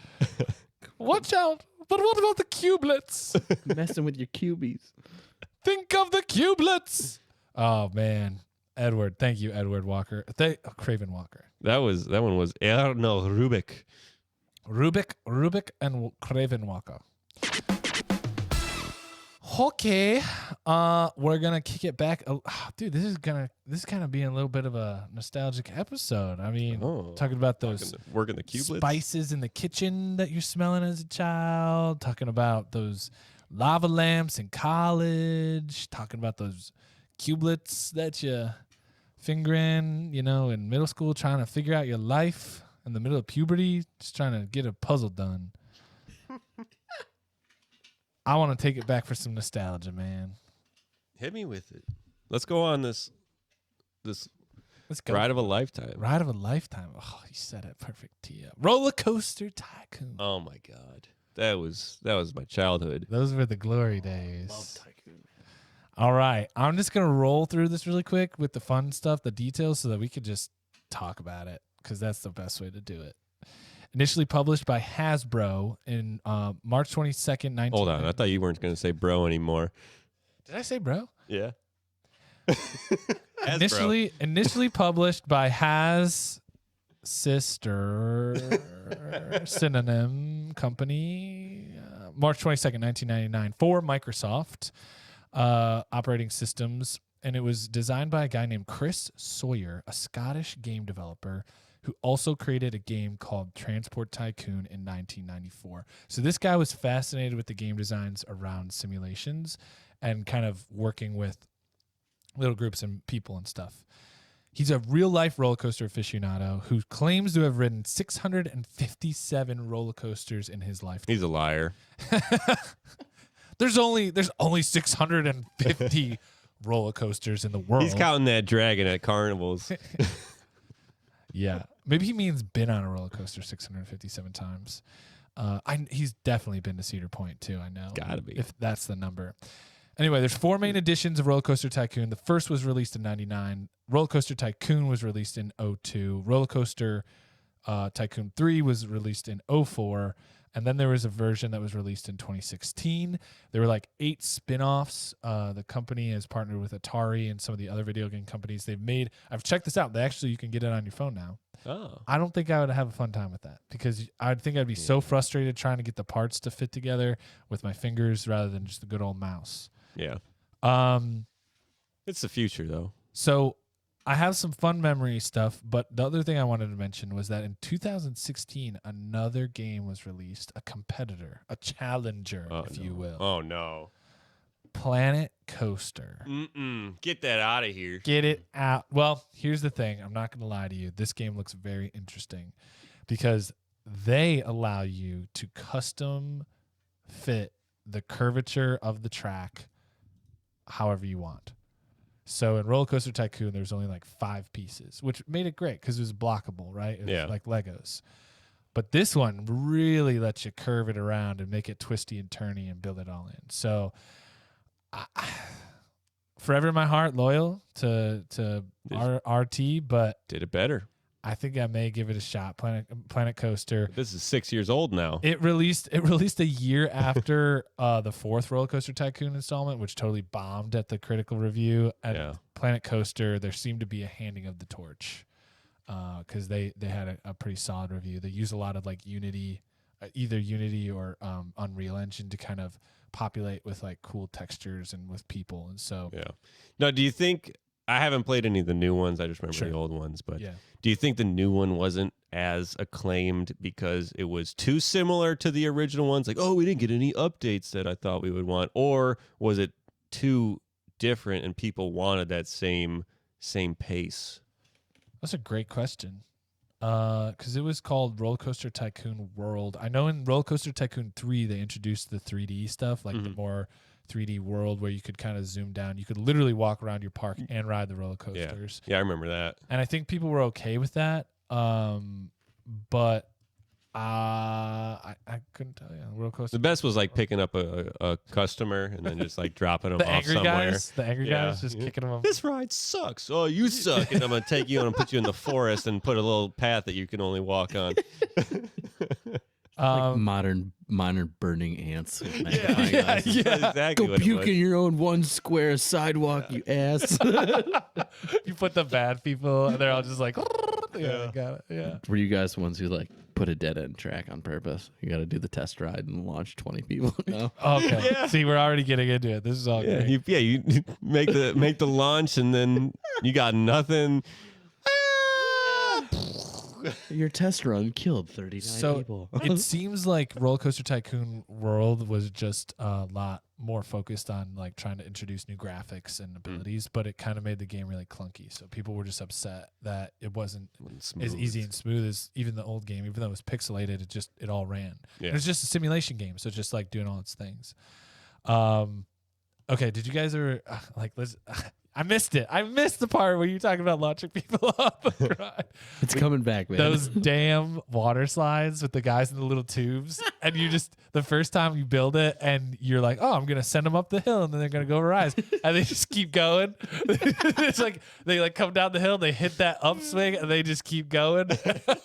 Watch out. But what about the cubelets?
Messing with your cubies.
Think of the cubelets. Oh, man. Edward. Thank you, Edward Walker. Craven Walker.
That one was Rubik.
Rubik and Craven Walker. Okay. We're gonna kick it back. Dude, this is kind of being a little bit of a nostalgic episode. I mean, talking about those
working the Cubelets.
spices in the kitchen that you're smelling as a child, talking about those lava lamps in college, talking about those Cubelets that you fingering, in middle school, trying to figure out your life in the middle of puberty, just trying to get a puzzle done. I want to take it back for some nostalgia, man.
Hit me with it. Let's go on this
Let's go.
ride of a lifetime.
Ride of a lifetime. Oh, you said it perfect, Tia. Roller Coaster Tycoon.
Oh my God, that was my childhood.
Those were the glory days.
Love Tycoon.
All right, I'm just gonna roll through this really quick with the fun stuff, the details, so that we could just talk about it, because that's the best way to do it. Initially published by Hasbro in March 22nd, 1990.
Hold on, I thought you weren't going to say bro anymore.
Did I say bro?
Yeah.
Initially published by Has Sister Synonym Company, March 22nd, 1999, for Microsoft operating systems. And it was designed by a guy named Chris Sawyer, a Scottish game developer who also created a game called Transport Tycoon in 1994. So this guy was fascinated with the game designs around simulations and kind of working with little groups and people and stuff. He's a real-life roller coaster aficionado who claims to have ridden 657 roller coasters in his lifetime.
He's a liar.
There's only 650 roller coasters in the world.
He's counting that dragon at carnivals.
Yeah. Maybe he means been on a roller coaster 657 times. He's definitely been to Cedar Point, too, I know.
Gotta be.
If that's the number. Anyway, there's 4 main editions of Roller Coaster Tycoon. The first was released in 99. Roller Coaster Tycoon was released in 02. Roller Coaster Tycoon 3 was released in 04. And then there was a version that was released in 2016. There were like 8 spin-offs. The company has partnered with Atari and some of the other video game companies. I've checked this out. You can get it on your phone now.
Oh.
I don't think I would have a fun time with that, because I'd think I'd be so frustrated trying to get the parts to fit together with my fingers rather than just a good old mouse.
Yeah. It's the future, though.
So I have some fun memory stuff, but the other thing I wanted to mention was that in 2016, another game was released, a competitor, a challenger, if you will.
Oh, no.
Planet Coaster.
Get that out of here.
Get it out. Well, here's the thing. I'm not going to lie to you. This game looks very interesting because they allow you to custom fit the curvature of the track however you want. So in Roller Coaster Tycoon, there's only like 5 pieces, which made it great because it was blockable, right? It was like Legos. But this one really lets you curve it around and make it twisty and turny and build it all in. So forever in my heart, loyal to RT, but
did it better.
I think I may give it a shot. Planet Coaster.
This is 6 years old now.
It released a year after the 4th Roller Coaster Tycoon installment, which totally bombed at the critical review. At Planet Coaster, there seemed to be a handing of the torch because they had a pretty solid review. They use a lot of like Unity, either Unity or Unreal Engine to kind of populate with like cool textures and with people. And so
Now, do you think, I haven't played any of the new ones, I just remember the old ones, but do you think the new one wasn't as acclaimed because it was too similar to the original ones? Like, oh, we didn't get any updates that I thought we would want. Or was it too different and people wanted that same pace?
That's a great question. Because it was called Roller Coaster Tycoon World. I know in Roller Coaster Tycoon 3, they introduced the 3D stuff, like the more 3D world where you could kind of zoom down. You could literally walk around your park and ride the roller coasters.
Yeah, I remember that.
And I think people were okay with that. But I couldn't tell you. Roller coaster.
The best was like picking up a customer and then just like dropping them
the
off
angry
somewhere.
The angry guys just kicking them off.
This ride sucks. Oh, you suck. And I'm going to take you and put you in the forest and put a little path that you can only walk on.
Like modern burning ants.
Yeah, exactly.
Go puke in your own one square sidewalk, you ass.
You put the bad people, and they're all just like, Yeah, I got it. Yeah.
Were you guys the ones who like put a dead end track on purpose? You got to do the test ride and launch 20 people. No.
Okay.
Yeah.
See, we're already getting into it. This is all
Yeah,
great.
you make the launch and then you got nothing.
Your test run killed 39
So
people.
it seems like Roller Coaster Tycoon World was just a lot more focused on like trying to introduce new graphics and abilities, but it kind of made the game really clunky. So people were just upset that it wasn't as easy and smooth as even the old game. Even though it was pixelated, it all ran.
Yeah.
It was just a simulation game, so just like doing all its things. Okay, did you guys ever like? I missed it. I missed the part where you talking about launching people up the ride.
It's coming back, man.
Those damn water slides with the guys in the little tubes, and you just the first time you build it, and you're like, "Oh, I'm gonna send them up the hill, and then they're gonna go over eyes," and they just keep going. It's like they like come down the hill, they hit that upswing, and they just keep going.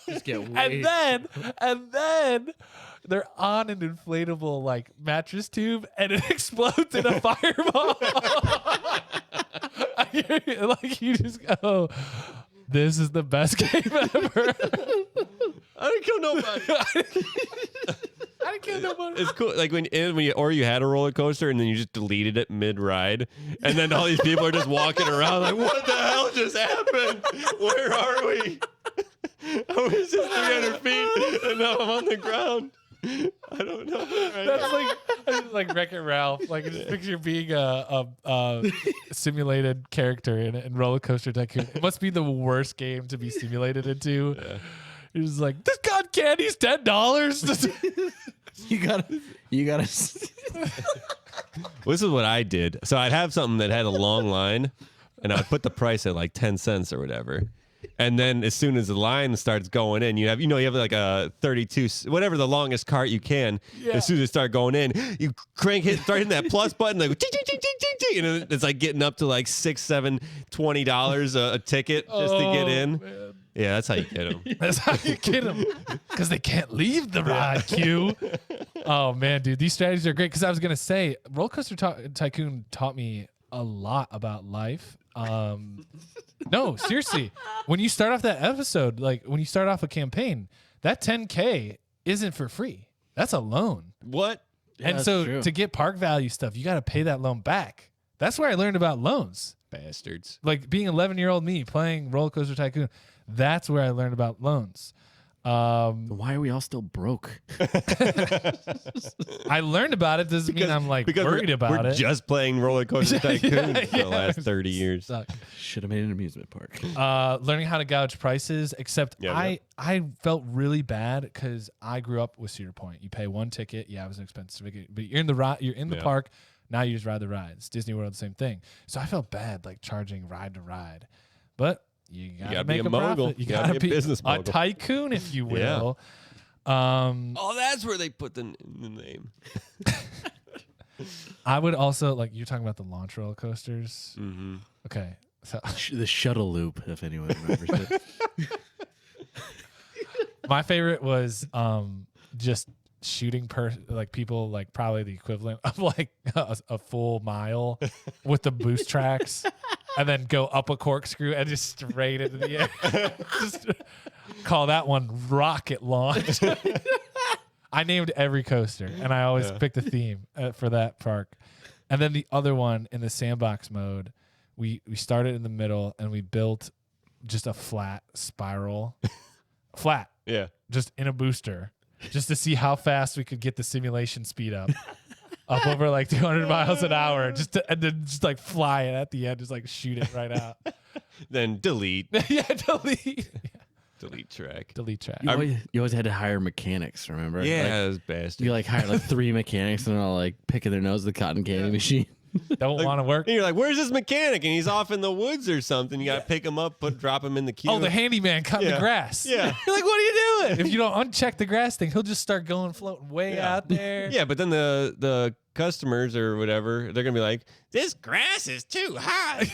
Just get way
and then they're on an inflatable like mattress tube, and it explodes in a fireball. Like you just go, this is the best game ever.
I didn't kill nobody.
I didn't kill nobody.
It's cool. Like when you had a roller coaster and then you just deleted it mid ride, and then all these people are just walking around like, what the hell just happened? Where are we? I was just 300 feet and now I'm on the ground. I don't know.
That's like Wreck-It Ralph. Like just picture being a simulated character in Roller Coaster Tycoon. It must be the worst game to be simulated into. Yeah. You're just like, this cotton candy's $10.
You gotta.
This is what I did. So I'd have something that had a long line, and I'd put the price at like 10 cents or whatever. And then as soon as the line starts going in, you have like a 32, whatever the longest cart you can. Yeah. As soon as it start going in, you start hitting that plus button, like, ching, ching, ching, ching, ching, and it's like getting up to like $6, $7, $20 a ticket just to get in. Man. Yeah, that's how you get them.
That's how you get them. Because they can't leave the ride, Q. Oh, man, dude. These strategies are great. Because I was going to say, Roller Coaster Tycoon taught me a lot about life. No, seriously. When you start off that episode, like when you start off a campaign, that 10K isn't for free. That's a loan.
What?
Yeah,
and so to get park value stuff, you got to pay that loan back. That's where I learned about loans.
Bastards.
Like being 11-year-old me playing Roller Coaster Tycoon, that's where I learned about loans.
Why are we all still broke?
I learned about it. Doesn't mean I'm like worried about
we're
it.
Just playing Roller Coaster Tycoon for the last 30 years.
Should have made an amusement park.
Learning how to gouge prices, except I felt really bad because I grew up with Cedar Point. You pay one ticket. Yeah, it was an expensive ticket, but you're in the park. Now you just ride the rides. Disney World, the same thing. So I felt bad like charging ride to ride, but you gotta make
be a
profit.
mogul. You gotta be a business mogul.
A tycoon, if you will. Yeah.
That's where they put the name.
I would also like you're talking about the launch roller coasters.
Mm-hmm.
Okay, so
the shuttle loop, if anyone remembers it.
My favorite was just shooting people like probably the equivalent of like a full mile with the boost tracks. And then go up a corkscrew and just straight into the air. Just call that one rocket launch. I named every coaster, and I always picked a theme for that park. And then the other one in the sandbox mode, we started in the middle, and we built just a flat spiral. Flat.
Yeah.
Just in a booster, just to see how fast we could get the simulation speed up. Up over like 200 miles an hour, and then just like fly it at the end, just like shoot it right out.
Then delete.
Yeah, delete.
Delete track.
Delete track.
You always had to hire mechanics, remember?
Yeah,
like,
that was bastard.
You like hired like 3 mechanics and they're all like picking their nose with the cotton candy machine.
Don't want to work.
And you're like, where's this mechanic? And he's off in the woods or something. You got to pick him up, drop him in the queue.
Oh, the handyman cutting the grass.
Yeah.
You're like, what are you doing? If you don't uncheck the grass thing, he'll just start floating way out there.
Yeah, but then the customers or whatever, they're going to be like, this grass is too high.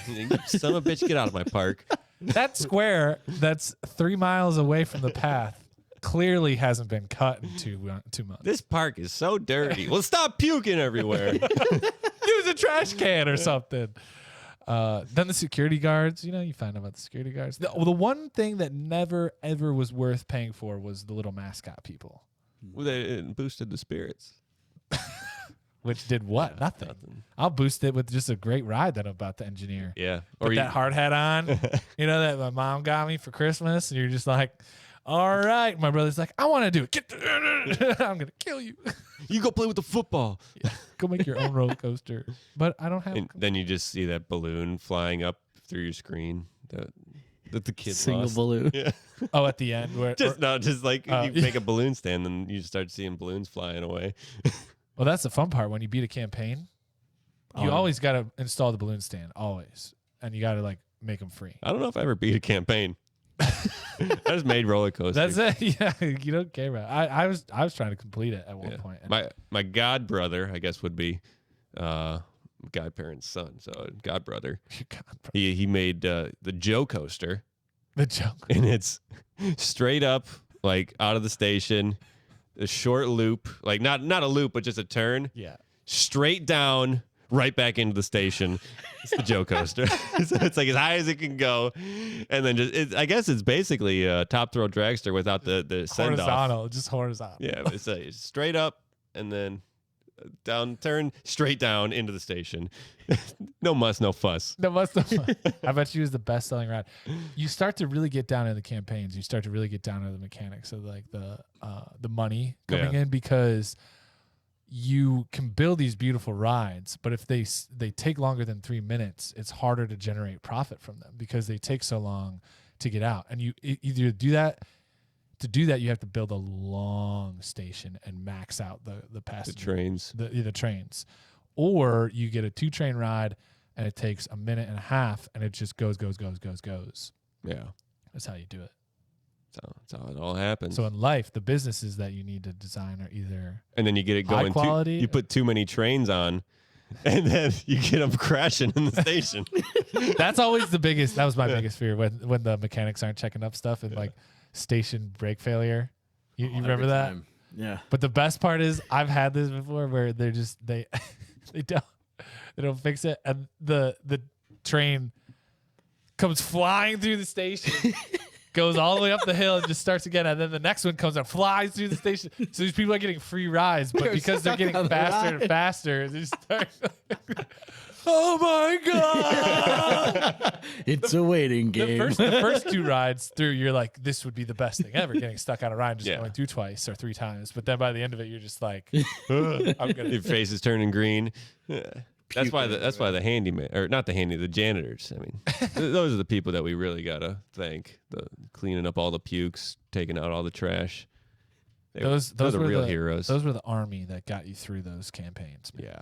Son of a bitch, get out of my park.
That square that's 3 miles away from the path clearly hasn't been cut in 2 months.
This park is so dirty. Well, stop puking everywhere.
Use a trash can or something. Then the security guards, you find out about the security guards. The one thing that never, ever was worth paying for was the little mascot people.
Well, it boosted the spirits.
Which did what?
Yeah,
nothing. I'll boost it with just a great ride that I'm about to engineer.
Yeah.
Put that hard hat on, that my mom got me for Christmas. And you're just like, all right. My brother's like, I want to do it. I'm going to kill you.
You go play with the football.
Yeah, go make your own roller coaster. But I don't have.
And then you just see that balloon flying up through your screen that the kids
Single
lost.
balloon.
Yeah.
Oh, at the end.
Just like you
yeah.
make a balloon stand and you start seeing balloons flying away.
Well, that's the fun part. When you beat a campaign, you always got to install the balloon stand, always. And you got to make them free.
I don't know if I ever beat a campaign. I just made roller coasters.
That's it. Yeah, you don't care about it. I was trying to complete it at one point.
My god brother, I guess, would be godparent's son. So god brother. He made the Joe coaster.
The joke.
And it's straight up out of the station, a short loop, not a loop, but just a turn.
Yeah. Straight
down, right back into the station. It's the Joe coaster. So it's as high as it can go, and then I guess it's basically a top throw dragster without the send off.
Horizontal, just horizontal.
Yeah, it's straight up and then down, turn straight down into the station. No muss, no fuss.
No muss, no fuss. I bet you was the best selling ride. You start to really get down into the campaigns. You start to really get down into the mechanics of the money coming in, because you can build these beautiful rides, but if they take longer than 3 minutes, it's harder to generate profit from them because they take so long to get out. And you either do that. To do that, you have to build a long station and max out the passenger
trains,
the trains, or you get a 2-train ride and it takes a minute and a half and it just goes.
Yeah,
that's how you do it.
That's how it all happens.
So in life, the businesses that you need to design are either
and then you get it going.
high quality.
You put too many trains on, and then you get them crashing in the station.
That's always the biggest. That was my biggest fear when the mechanics aren't checking up stuff and station brake failure. You remember that?
Time. Yeah.
But the best part is I've had this before where they don't fix it and the train comes flying through the station. Goes all the way up the hill and just starts again, and then the next one comes and flies through the station. So these people are getting free rides, but because they're getting faster and faster, they start. Oh my god!
It's a waiting game.
The first 2 rides through, you're like, this would be the best thing ever. Getting stuck on a ride, and just going through twice or 3 times. But then by the end of it, you're just like, I'm gonna.
Your face is turning green. That's why the handyman, or not the janitors. I mean, those are the people that we really gotta thank. The cleaning up all the pukes, taking out all the trash. Those are the real heroes.
Those were the army that got you through those campaigns. Man.
Yeah.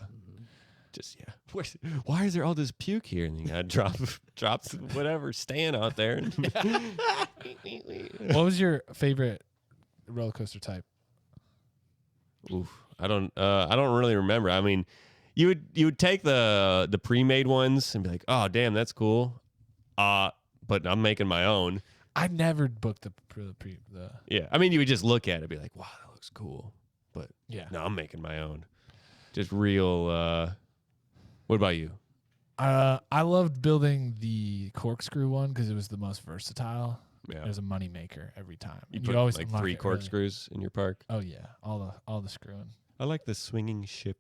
Just why is there all this puke here? And you gotta drop whatever stand out there.
What was your favorite roller coaster type?
Oof, I don't really remember. I mean, you would take the pre-made ones and be like, oh damn, that's cool. But I'm making my own.
I never booked the
Yeah, I mean, you would just look at it and be like, wow, that looks cool. But
yeah,
no, I'm making my own. Just real. What about you?
I loved building the corkscrew one because it was the most versatile.
Yeah.
It was a money maker every time.
You put
always
3 corkscrews in your park.
Oh yeah, all the screwing.
I like the swinging ship.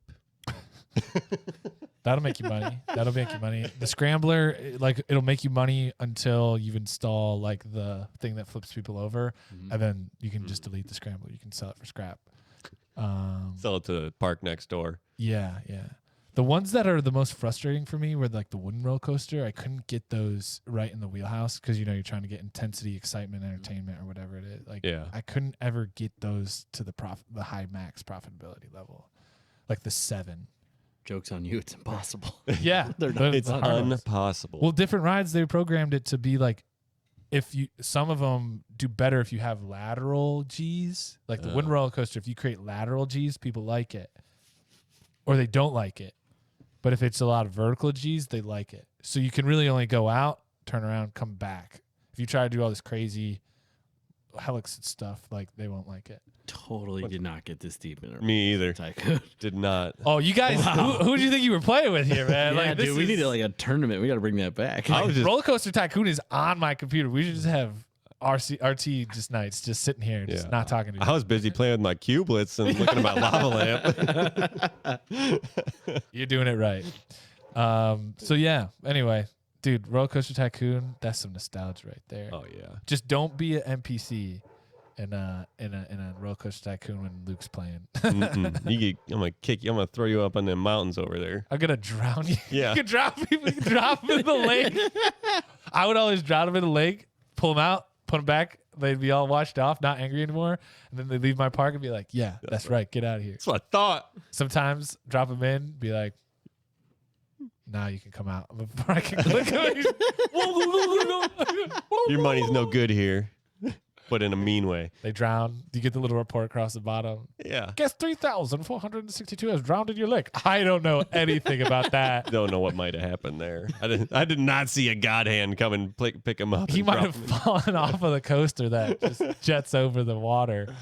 That'll make you money. The scrambler, it'll make you money until you install the thing that flips people over, and then you can just delete the scrambler. You can sell it for scrap.
Sell it to the park next door.
Yeah. The ones that are the most frustrating for me were the wooden roller coaster. I couldn't get those right in the wheelhouse because you're trying to get intensity, excitement, entertainment, or whatever it is. I couldn't ever get those to the high max profitability level, like the 7.
Joke's on you. It's impossible.
Yeah,
It's impossible.
Well, different rides, they programmed it to be some of them do better if you have lateral G's, like the wooden roller coaster. If you create lateral G's, people like it, or they don't like it. But if it's a lot of vertical G's, they like it. So you can really only go out, turn around, come back. If you try to do all this crazy Helix stuff, like they won't like it.
Totally did not get this deep in
Me either.
Tycoon.
Did not.
Oh, you guys, who do you think you were playing with here, man?
Yeah,
like, this
dude, we need like a tournament. We got to bring that back.
I was just
Roller Coaster Tycoon is on my computer. We should just have RT just nights, just sitting here, just not talking to you.
I was busy playing with my cubelets and looking at my lava lamp.
You're doing it right. So yeah. Anyway, dude, Roller Coaster Tycoon, that's some nostalgia right there.
Oh yeah.
Just don't be an NPC in a Roller Coaster Tycoon when Luke's playing.
I'm gonna kick you. I'm gonna throw you up on the mountains over there.
I'm gonna drown you.
Yeah.
You can drop people. You can drop them in the lake. I would always drown them in the lake, pull them out, put them back. They'd be all washed off, not angry anymore. And then they leave my park and be like, "Yeah, that's right. Get out of here."
That's what I thought.
Sometimes drop them in, be like, "Now you can come out." Before I can click them.
Your money's no good here, but in a mean way.
They drown. You get the little report across the bottom.
Yeah.
Guess 3,462 has drowned in your lake. I don't know anything about that.
Don't know what might have happened there. I did not see a god hand come and pick him up.
He
and
might
drop
have
him.
fallen off of the coaster that just jets over the water.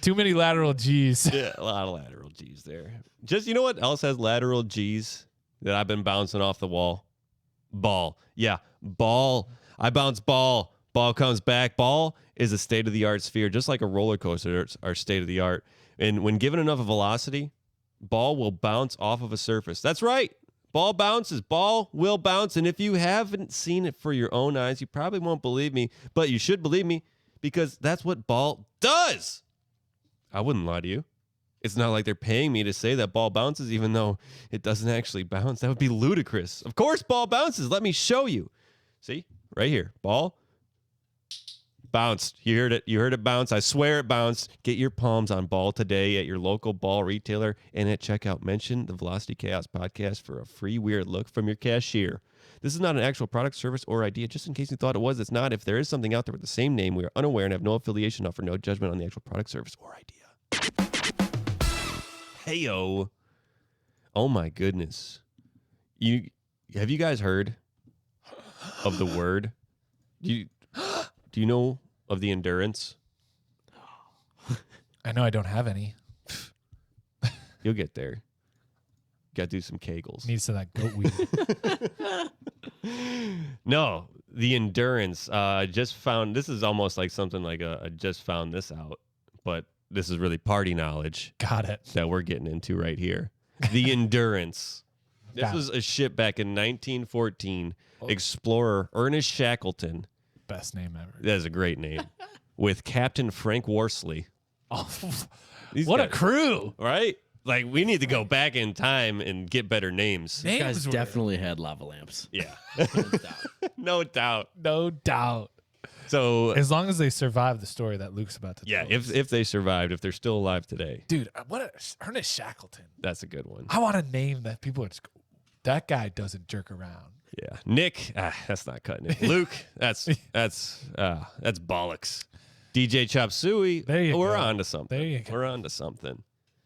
Too many lateral G's.
Yeah, a lot of lateral G's there. Just, you know what else has lateral G's that I've been bouncing off the wall? Ball. Yeah, ball. I bounce ball. Ball comes back. Ball is a state-of-the-art sphere, just like a roller coaster are state-of-the-art. And when given enough velocity, ball will bounce off of a surface. That's right. Ball bounces. Ball will bounce. And if you haven't seen it for your own eyes, you probably won't believe me. But you should believe me because that's what ball does. I wouldn't lie to you. It's not like they're paying me to say that ball bounces, even though it doesn't actually bounce. That would be ludicrous. Of course, ball bounces. Let me show you. See? Right here. Ball bounced. You heard it. You heard it bounce. I swear it bounced. Get your palms on ball today at your local ball retailer and at checkout. Mention the Velocity Chaos podcast for a free weird look from your cashier. This is not an actual product, service, or idea. Just in case you thought it was, it's not. If there is something out there with the same name, we are unaware and have no affiliation, offer no judgment on the actual product, service, or idea. Heyo. Oh my goodness. Have you guys heard of the word? Do you know of the endurance?
I know I don't have any.
You'll get there. Got to do some kegels.
Needs to that goat weed.
No, the endurance. Just found, this is almost like something like I just found this out, but this is really party knowledge
Got it.
that we're getting into right here. The endurance. This
Got
was a ship back in 1914. Explorer Ernest Shackleton.
Best name ever.
That is a great name. With Captain Frank Worsley.
Oh,
These
what a
guys-
crew.
Right? Like, we need to go back in time and get better names.
You guys
Names were-
definitely had lava lamps.
Yeah.
No doubt.
No doubt.
No doubt.
So,
As long as they survive the story that Luke's about to
yeah,
tell us.
if they survived, if they're still alive today,
Dude, Ernest Shackleton.
that's a good one.
I want a name that people are just, that guy doesn't jerk around.
Yeah. Nick, that's not cutting it. Luke, that's bollocks. DJ Chop Suey,
There you
we're
go.
on to something.
There you go.
We're on to something.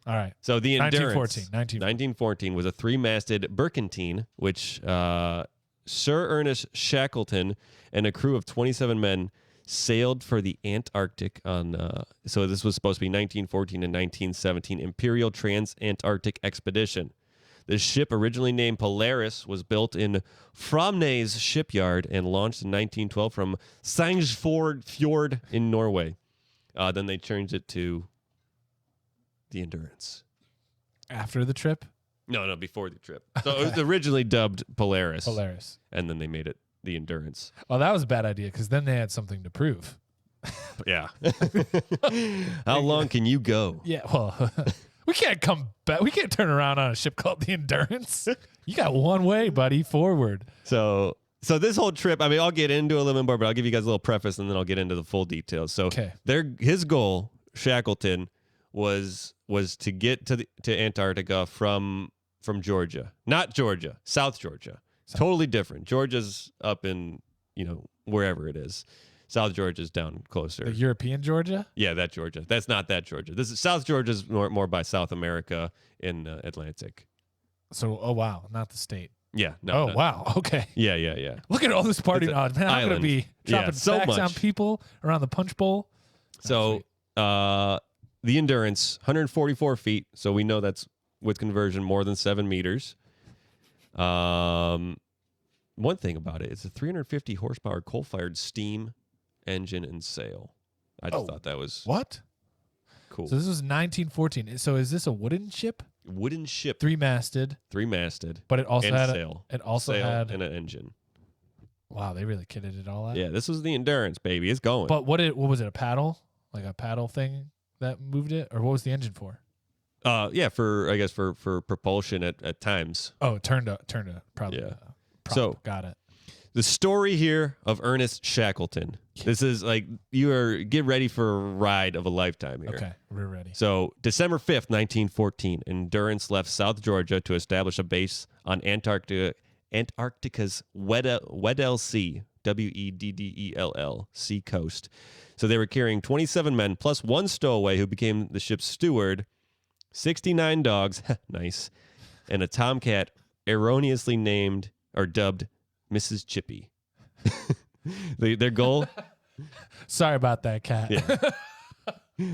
All right.
So the endurance,
1914
was a three-masted Berkantine, which Sir Ernest Shackleton and a crew of 27 men sailed for the Antarctic on. So this was supposed to be 1914 and 1917 Imperial Trans-Antarctic Expedition. The ship, originally named Polaris, was built in Framnes shipyard and launched in 1912 from Sandefjord Fjord in Norway. Then they changed it to the Endurance.
After the trip,
No, before the trip. So it was originally dubbed Polaris.
Polaris.
And then they made it the Endurance.
Well, that was a bad idea because then they had something to prove.
Yeah. How long can you go?
Yeah, well, we can't come back. We can't turn around on a ship called the Endurance. You got one way, buddy, forward.
So this whole trip, I mean, I'll get into it a little bit more, but I'll give you guys a little preface and then I'll get into the full details. So
Okay.
his goal, Shackleton, was to get to Antarctica from Georgia. Not Georgia, South Georgia. Totally different. Georgia's up in, wherever it is. South Georgia's down closer.
The European Georgia?
Yeah, that Georgia. That's not that Georgia. This is South Georgia's more by South America in Atlantic.
So, oh, wow, not the state.
Yeah. No.
Oh,
no.
wow. Okay.
Yeah.
Look at all this party
It's a
knowledge. Man, I'm going to
island.
be
Yeah,
dropping
so
facts on
much.
people around the punch bowl.
So the Endurance, 144 feet. So we know that's with conversion more than 7 meters. One thing about it, it's a 350 horsepower coal-fired steam engine and sail. I just thought that was
What?
cool.
So this was 1914. So is this a wooden ship?
Wooden ship,
Three-masted,
but
it also
and
had
sail.
it also
sail
had
and an engine.
Wow, they really kitted it all out.
Yeah, this was the Endurance, baby. It's going.
But what was it, a paddle? Like a paddle thing that moved it? Or what was the engine for?
Yeah, for propulsion at times.
Oh, it turned to probably.
Yeah.
Prop.
So-
Got it.
The story here of Ernest Shackleton. This is like get ready for a ride of a lifetime here.
Okay, we're ready.
So, December 5th, 1914, Endurance left South Georgia to establish a base on Antarctica's Weddell Sea, Weddell Sea coast. So, they were carrying 27 men plus one stowaway who became the ship's steward, 69 dogs, nice, and a tomcat erroneously named or dubbed Mrs. Chippy. Their goal...
Sorry about that, cat.
Yeah.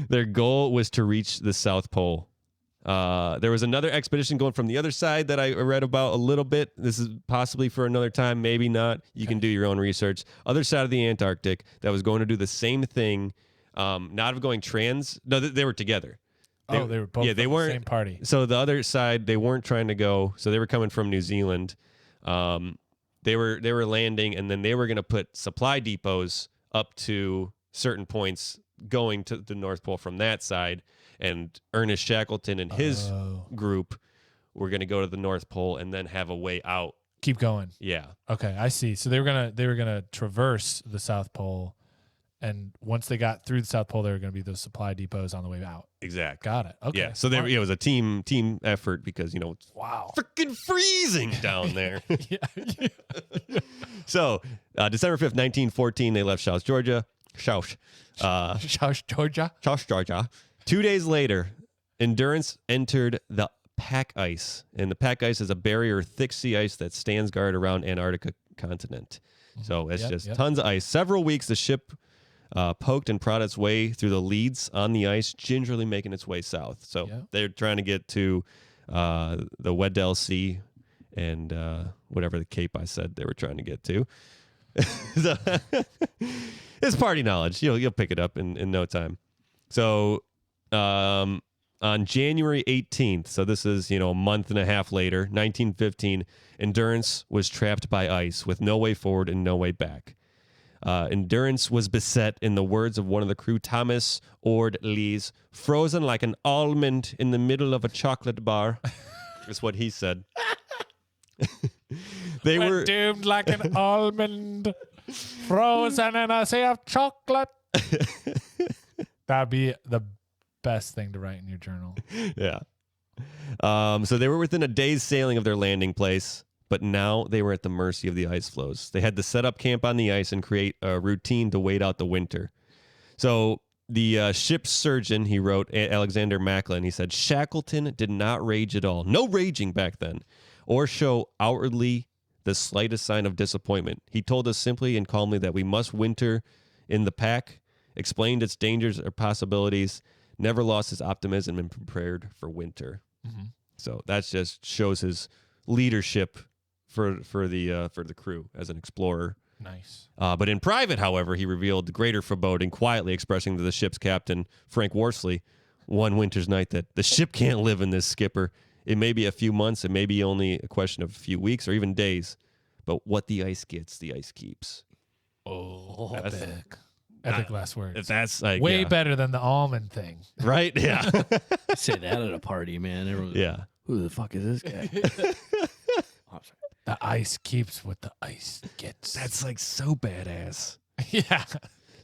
Their goal was to reach the South Pole. There was another expedition going from the other side that I read about a little bit. This is possibly for another time, maybe not. You can do your own research. Other side of the Antarctic that was going to do the same thing, not of going trans. No, they were together.
They were both
they
from
weren't
the same party.
So the other side, they weren't trying to go. So they were coming from New Zealand. They were landing, and then they were going to put supply depots up to certain points going to the North Pole from that side. And Ernest Shackleton and his group were going to go to the North Pole and then have a way out.
Keep going.
Yeah.
Okay, I see. So they were gonna traverse the South Pole, and once they got through the South Pole, there were gonna be those supply depots on the way out.
Exactly.
Got it. Okay.
Yeah. So it was a team effort because, it's
Wow.
freaking freezing down there.
Yeah.
So December 5th, 1914, they left South Georgia. South
Georgia.
2 days later, Endurance entered the pack ice. And the pack ice is a barrier thick sea ice that stands guard around Antarctica continent. So it's just tons of ice. Several weeks, the ship poked and prodded its way through the leads on the ice, gingerly making its way south. So they're trying to get to the Weddell Sea and whatever the cape I said they were trying to get to. So, it's party knowledge. You'll pick it up in no time. So on January 18th, so this is, a month and a half later, 1915, Endurance was trapped by ice with no way forward and no way back. Endurance was beset, in the words of one of the crew, Thomas Ord Lees, frozen like an almond in the middle of a chocolate bar. Is what he said. They were
doomed like an almond, frozen in a sea of chocolate. That'd be the best thing to write in your journal.
Yeah. So they were within a day's sailing of their landing place, but now they were at the mercy of the ice floes. They had to set up camp on the ice and create a routine to wait out the winter. So the ship's surgeon, he wrote, Alexander Macklin, he said, Shackleton did not rage at all. No raging back then, or show outwardly the slightest sign of disappointment. He told us simply and calmly that we must winter in the pack, explained its dangers or possibilities, never lost his optimism and prepared for winter.
Mm-hmm.
So that just shows his leadership for the crew as an explorer.
Nice.
But in private, however, he revealed greater foreboding, quietly expressing to the ship's captain, Frank Worsley, one winter's night that the ship can't live in this, skipper. It may be a few months, it may be only a question of a few weeks or even days, but what the ice gets, the ice keeps.
Oh, epic last words.
That's like
way better than the almond thing.
Right? Yeah.
Say that at a party, man. Everyone's
Yeah.
who the fuck is this guy? Oh, sorry.
The ice keeps what the ice gets.
That's like so badass.
Yeah.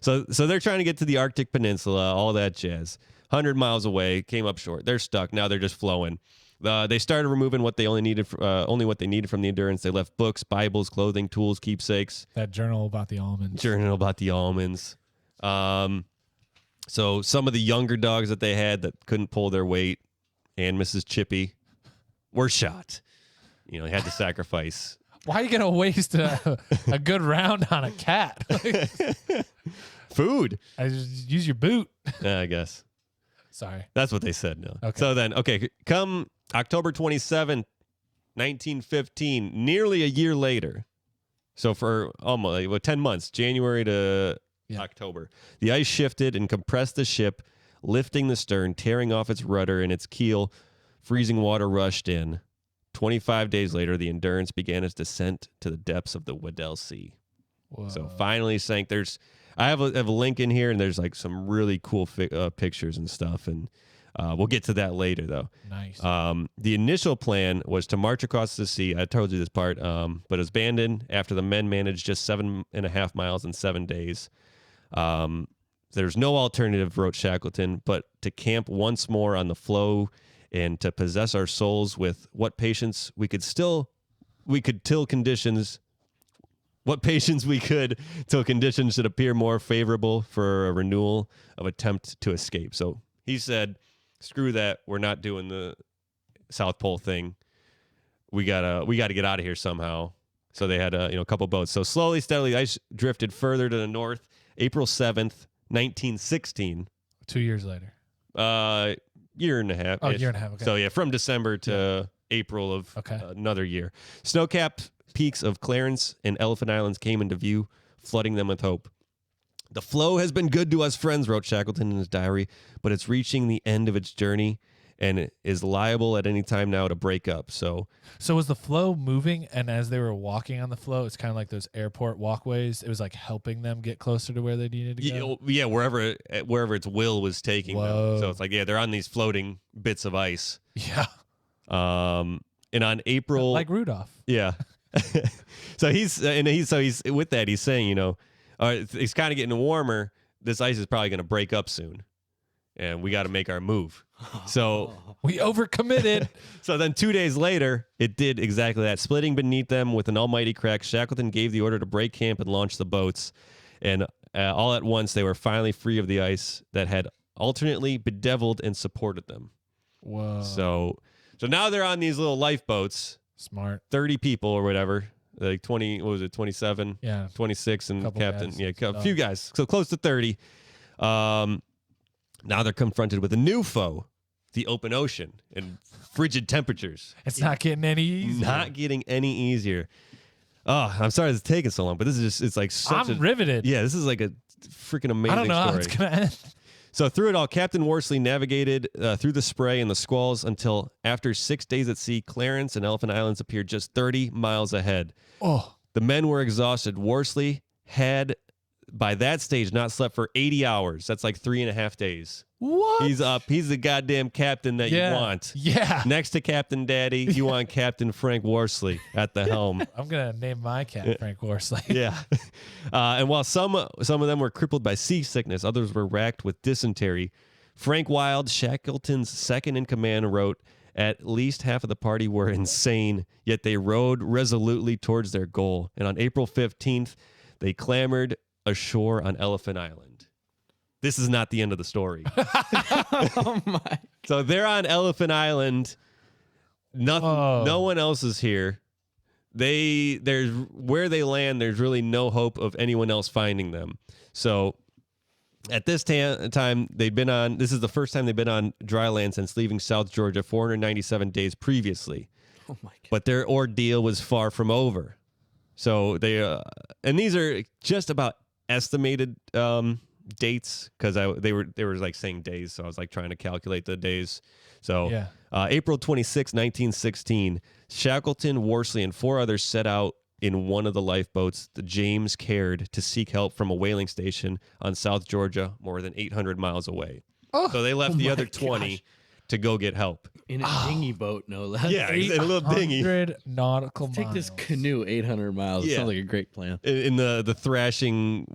So they're trying to get to the Arctic Peninsula, all that jazz. 100 miles away, came up short. They're stuck. Now they're just flowing. They started removing what they only needed from the Endurance. They left books, Bibles, clothing, tools, keepsakes.
That journal about the almonds.
Journal about the almonds. So some of the younger dogs that they had that couldn't pull their weight, and Mrs. Chippy, were shot. He had to sacrifice.
Why are you gonna waste a good round on a cat?
Food.
I just use your boot.
I guess.
Sorry.
That's what they said. No.
Okay.
So then, come October 27th, 1915, nearly a year later. So for almost 10 months, January to October, the ice shifted and compressed the ship, lifting the stern, tearing off its rudder and its keel. Freezing water rushed in. 25 days later, the Endurance began its descent to the depths of the Weddell Sea.
Whoa.
So finally sank. I have a link in here, and there's like some really cool pictures and stuff, and we'll get to that later, though.
Nice.
The initial plan was to march across the sea. I told you this part, but it was abandoned after the men managed just 7.5 miles in 7 days. There's no alternative, wrote Shackleton, but to camp once more on the floe and to possess our souls with what patience we could till conditions should appear more favorable for a renewal of attempt to escape. So he said, screw that. We're not doing the South Pole thing. We gotta get out of here somehow. So they had a couple boats. So slowly, steadily, ice drifted further to the north. April 7th, 1916.
2 years later.
Year and a half.
Oh, year and a half. Okay.
So from December to April of another year. Snow-capped peaks of Clarence and Elephant Islands came into view, flooding them with hope. The floe has been good to us friends, wrote Shackleton in his diary, but it's reaching the end of its journey and it is liable at any time now to break up. So
was the flow moving, and as they were walking on the flow, it's kind of like those airport walkways. It was like helping them get closer to where they needed to go.
Yeah, wherever its will was taking them. So it's like, they're on these floating bits of ice.
Yeah.
And on April,
like Rudolph.
Yeah. So he's with that. He's saying, it's kind of getting warmer. This ice is probably going to break up soon, and we got to make our move. So
we overcommitted.
So then 2 days later, it did exactly that. Splitting beneath them with an almighty crack, Shackleton gave the order to break camp and launch the boats. And all at once, they were finally free of the ice that had alternately bedeviled and supported them.
Whoa.
So now they're on these little lifeboats.
Smart.
30 people or whatever. Like 20, what was it, 27?
Yeah.
26 and
Couple
captain.
guys.
Yeah, a few guys. So close to 30. Now they're confronted with a new foe, the open ocean and frigid temperatures.
It's not getting any easier.
Not getting any easier. Oh, I'm sorry it's taking so long, but this is just, it's like such
I'm riveted.
Yeah, this is like a freaking amazing
I don't know
story.
how it's going to end.
So through it all, Captain Worsley navigated through the spray and the squalls until after 6 days at sea, Clarence and Elephant Islands appeared just 30 miles ahead.
Oh.
The men were exhausted. Worsley had, by that stage, not slept for 80 hours. That's like 3.5 days.
What?
He's up. He's the goddamn captain that you want.
Yeah.
Next to Captain Daddy, you want Captain Frank Worsley at the helm.
I'm going to name my cat Frank Worsley.
Yeah. And while some of them were crippled by seasickness, others were racked with dysentery. Frank Wild, Shackleton's second in command, wrote, at least half of the party were insane, yet they rowed resolutely towards their goal. And on April 15th, they clambered ashore on Elephant Island. This is not the end of the story.
Oh my.
So they're on Elephant Island. No one else is here. There's where they land, there's really no hope of anyone else finding them. So at this time, this is the first time they've been on dry land since leaving South Georgia 497 days previously.
Oh my God.
But their ordeal was far from over. So they, and these are just about estimated dates, because they were like saying days, so I was like trying to calculate the days. So
Yeah.
April 26, 1916, Shackleton, Worsley, and 4 others set out in one of the lifeboats, the James Caird, to seek help from a whaling station on South Georgia, more than 800 miles away. So they left the other 20 to go get help.
In a dinghy boat, no less.
Yeah, in a little dinghy.
800 nautical miles.
Take this canoe 800 miles.
Yeah.
Sounds like a great plan.
In the thrashing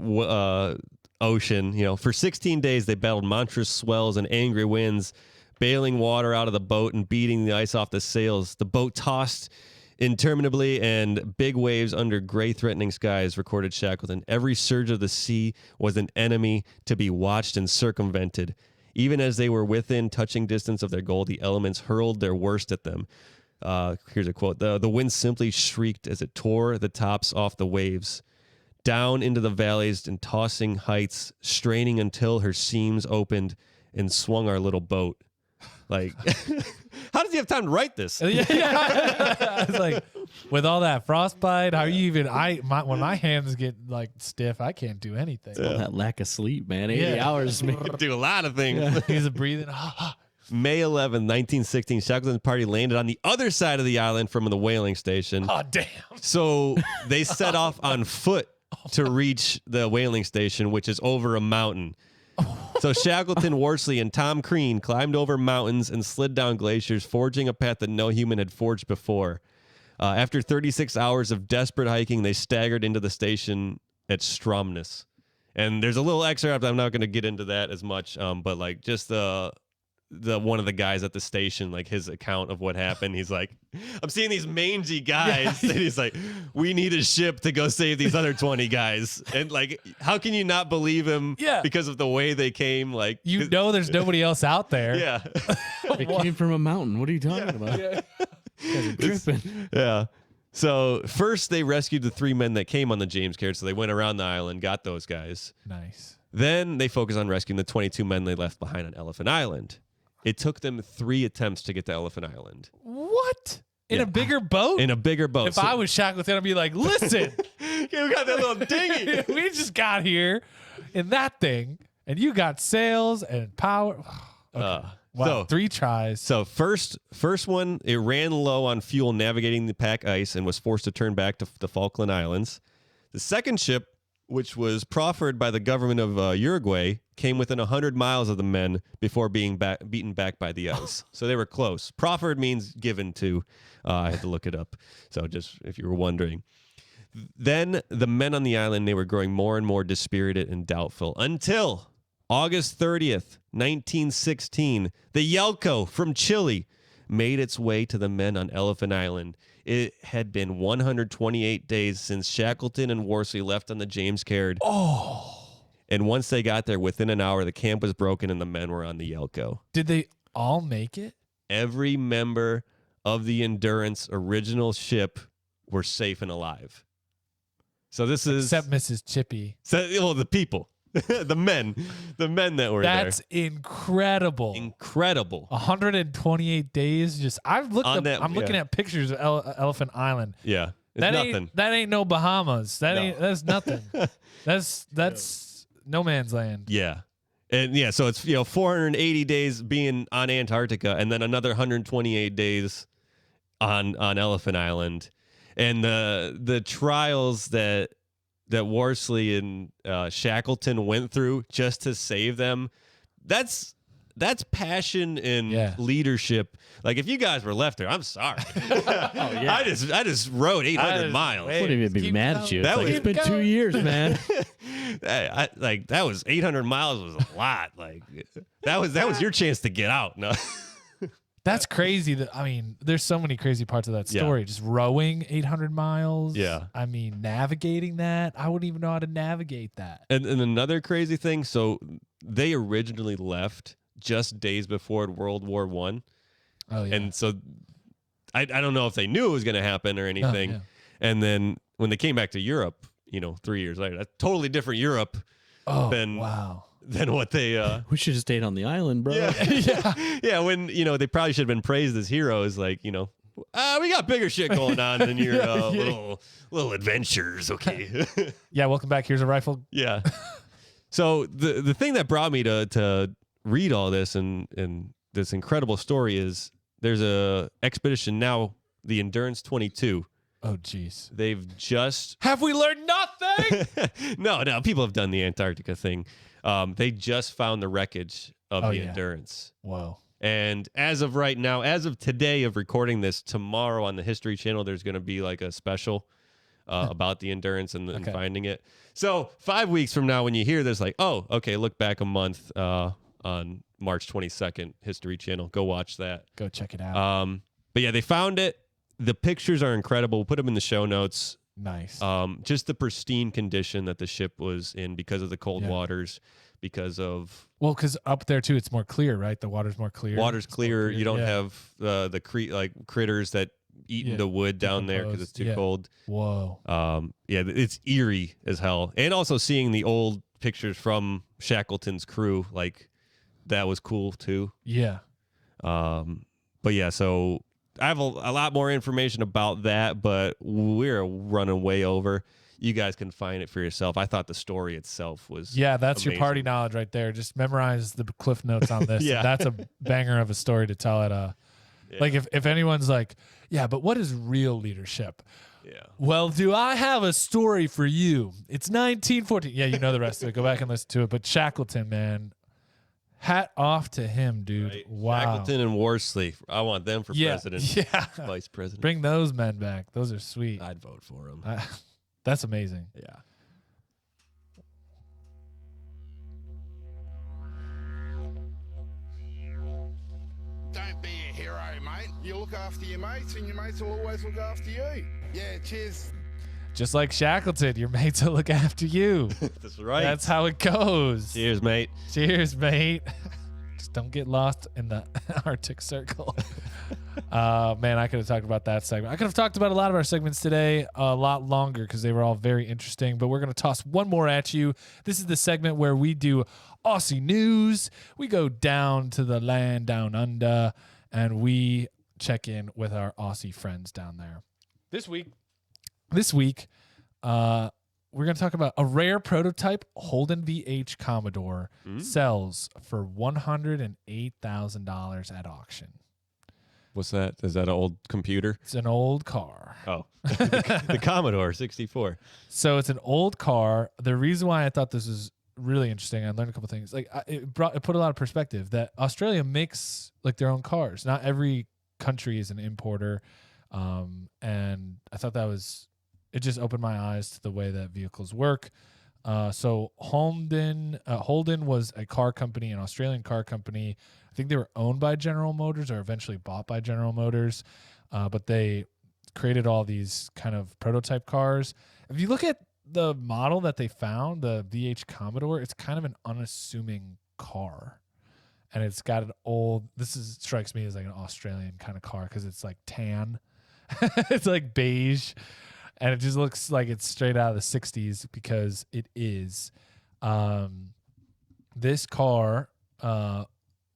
ocean. For 16 days, they battled monstrous swells and angry winds, bailing water out of the boat and beating the ice off the sails. The boat tossed interminably, and big waves under gray, threatening skies, recorded Shackleton. Every surge of the sea was an enemy to be watched and circumvented. Even as they were within touching distance of their goal, the elements hurled their worst at them. Here's a quote. The wind simply shrieked as it tore the tops off the waves, down into the valleys and tossing heights, straining until her seams opened and swung our little boat. Like, how does he have time to write this?
Yeah. I was like, with all that frostbite, how you even? When my hands get like stiff, I can't do anything.
All that lack of sleep, man. 80 hours, man.
Do a lot of things.
He's breathing.
May 11, 1916, Shackleton's party landed on the other side of the island from the whaling station.
Oh, damn.
So they set off on foot to reach the whaling station, which is over a mountain. So Shackleton, Worsley, and Tom Crean climbed over mountains and slid down glaciers, forging a path that no human had forged before. After 36 hours of desperate hiking, they staggered into the station at Stromness. And there's a little excerpt. I'm not going to get into that as much, but like just the one of the guys at the station, like his account of what happened. He's like, I'm seeing these mangy guys, and he's like, we need a ship to go save these other 20 guys. And like, how can you not believe him?
Yeah.
Because of the way they came. Like,
You know, there's nobody else out there.
yeah,
They came from a mountain. What are you talking about?
Yeah.
You guys are tripping.
yeah. So first they rescued the 3 men that came on the James Caird. So they went around the island, got those guys.
Nice.
Then they focused on rescuing the 22 men they left behind on Elephant Island. It took them 3 attempts to get to Elephant Island.
What? In
Yeah.
a bigger boat?
In a bigger boat.
If I was Shackleton, I'd be like, listen,
we got that little dinghy.
we just got here in that thing, and you got sails and power. Okay. Wow,
So
3 tries.
So first one, it ran low on fuel navigating the pack ice and was forced to turn back to the Falkland Islands. The second ship, which was proffered by the government of Uruguay, came within 100 miles of the men before being beaten back by the ice. So they were close. Proffered means given to. I had to look it up. So just if you were wondering. Then the men on the island, they were growing more and more dispirited and doubtful until August 30th, 1916, the Yelko from Chile made its way to the men on Elephant Island. It had been 128 days since Shackleton and Worsley left on the James Caird.
Oh.
And once they got there, within an hour, the camp was broken and the men were on the Yelko.
Did they all make it?
Every member of the Endurance original ship were safe and alive. So this is...
Except Mrs. Chippy.
well, the people. the men that were
That's incredible.
Incredible.
128 days. Just I'm looking at pictures of Elephant Island.
Yeah. It's nothing.
That ain't no Bahamas. That's nothing. That's no man's land.
Yeah. And yeah, so it's 480 days being on Antarctica and then another 128 days on Elephant Island. And the trials that Worsley and Shackleton went through just to save them, that's passion and leadership. Like if you guys were left there, I'm sorry. I just rode 800 miles.
I wouldn't even be mad at you. It's been 2 years, man.
That was 800 miles was a lot. Like that was your chance to get out. No.
That's crazy. There's so many crazy parts of that story. Just rowing 800 miles.
Yeah.
Navigating that. I wouldn't even know how to navigate that.
And another crazy thing. So they originally left just days before World War I.
Oh yeah.
And so I don't know if they knew it was going to happen or anything.
Oh, yeah.
And then when they came back to Europe, 3 years later, that's totally different Europe than what they
we should have stayed on the island, bro.
Yeah, when they probably should have been praised as heroes, like we got bigger shit going on than your little adventures. Okay.
Yeah, welcome back. Here's a rifle.
Yeah. So the thing that brought me to read all this and this incredible story is there's a expedition now, the Endurance 22.
Oh, jeez.
They've just
have we learned nothing?
No, people have done the Antarctica thing. They just found the wreckage of the Endurance.
Whoa.
And as of right now, as of today of recording this, tomorrow on the History Channel, there's going to be like a special about the Endurance and finding it. So 5 weeks from now, when you hear this, like, oh, okay, look back a month on March 22nd, History Channel. Go watch that.
Go check it out.
But yeah, they found it. The pictures are incredible. We'll put them in the show notes.
Nice.
Just the pristine condition that the ship was in because of the cold
Yeah.
waters, because of
because up there too, it's more clear, right? The water's more clear.
water's
It's more
clear. You don't
Yeah.
have the critters that eat
Yeah.
into wood down there because it's too
Yeah.
cold.
Whoa.
Yeah, it's eerie as hell. And also seeing the old pictures from Shackleton's crew, like that was cool too.
Yeah.
But yeah, so I have a lot more information about that, but we're running way over. You guys can find it for yourself. I thought the story itself was
Yeah, that's your
amazing.
party knowledge right there. Just memorize the cliff notes on this.
Yeah.
That's a banger of a story to tell at
Yeah.
like if anyone's like, yeah, but what is real leadership?
Yeah.
Well, do I have a story for you? It's 1914. Yeah, you know the rest of it. Go back and listen to it. But Shackleton, man, hat off to him, dude.
Right.
Wow.
Shackleton and Worsley. I want them for
Yeah.
president,
Yeah.
vice president.
Bring those men back. Those are sweet.
I'd vote for them.
That's amazing.
Yeah.
Don't be a hero, mate. You look after your mates, and your mates will always look after you. Yeah, cheers.
Just like Shackleton, your mates will look after you.
That's right.
That's how it goes.
Cheers, mate.
Cheers, mate. Just don't get lost in the Arctic Circle. Man, I could have talked about that segment. I could have talked about a lot of our segments today a lot longer because they were all very interesting, but we're going to toss one more at you. This is the segment where we do Aussie news. We go down to the land down under, and we check in with our Aussie friends down there. This week, we're going to talk about a rare prototype Holden VH Commodore sells for $108,000 at auction.
What's that? Is that an old computer?
It's an old car.
Oh, the Commodore 64.
So it's an old car. The reason why I thought this was really interesting, I learned a couple things. Like it put a lot of perspective that Australia makes their own cars. Not every country is an importer, and I thought it just opened my eyes to the way that vehicles work. So Holden was a car company, an Australian car company. I think they were owned by General Motors or eventually bought by General Motors, but they created all these kind of prototype cars. If you look at the model that they found, the VH Commodore, it's kind of an unassuming car. And it's got an old, strikes me as like an Australian kind of car because it's like tan. It's like beige. And it just looks like it's straight out of the 60s because it is. This car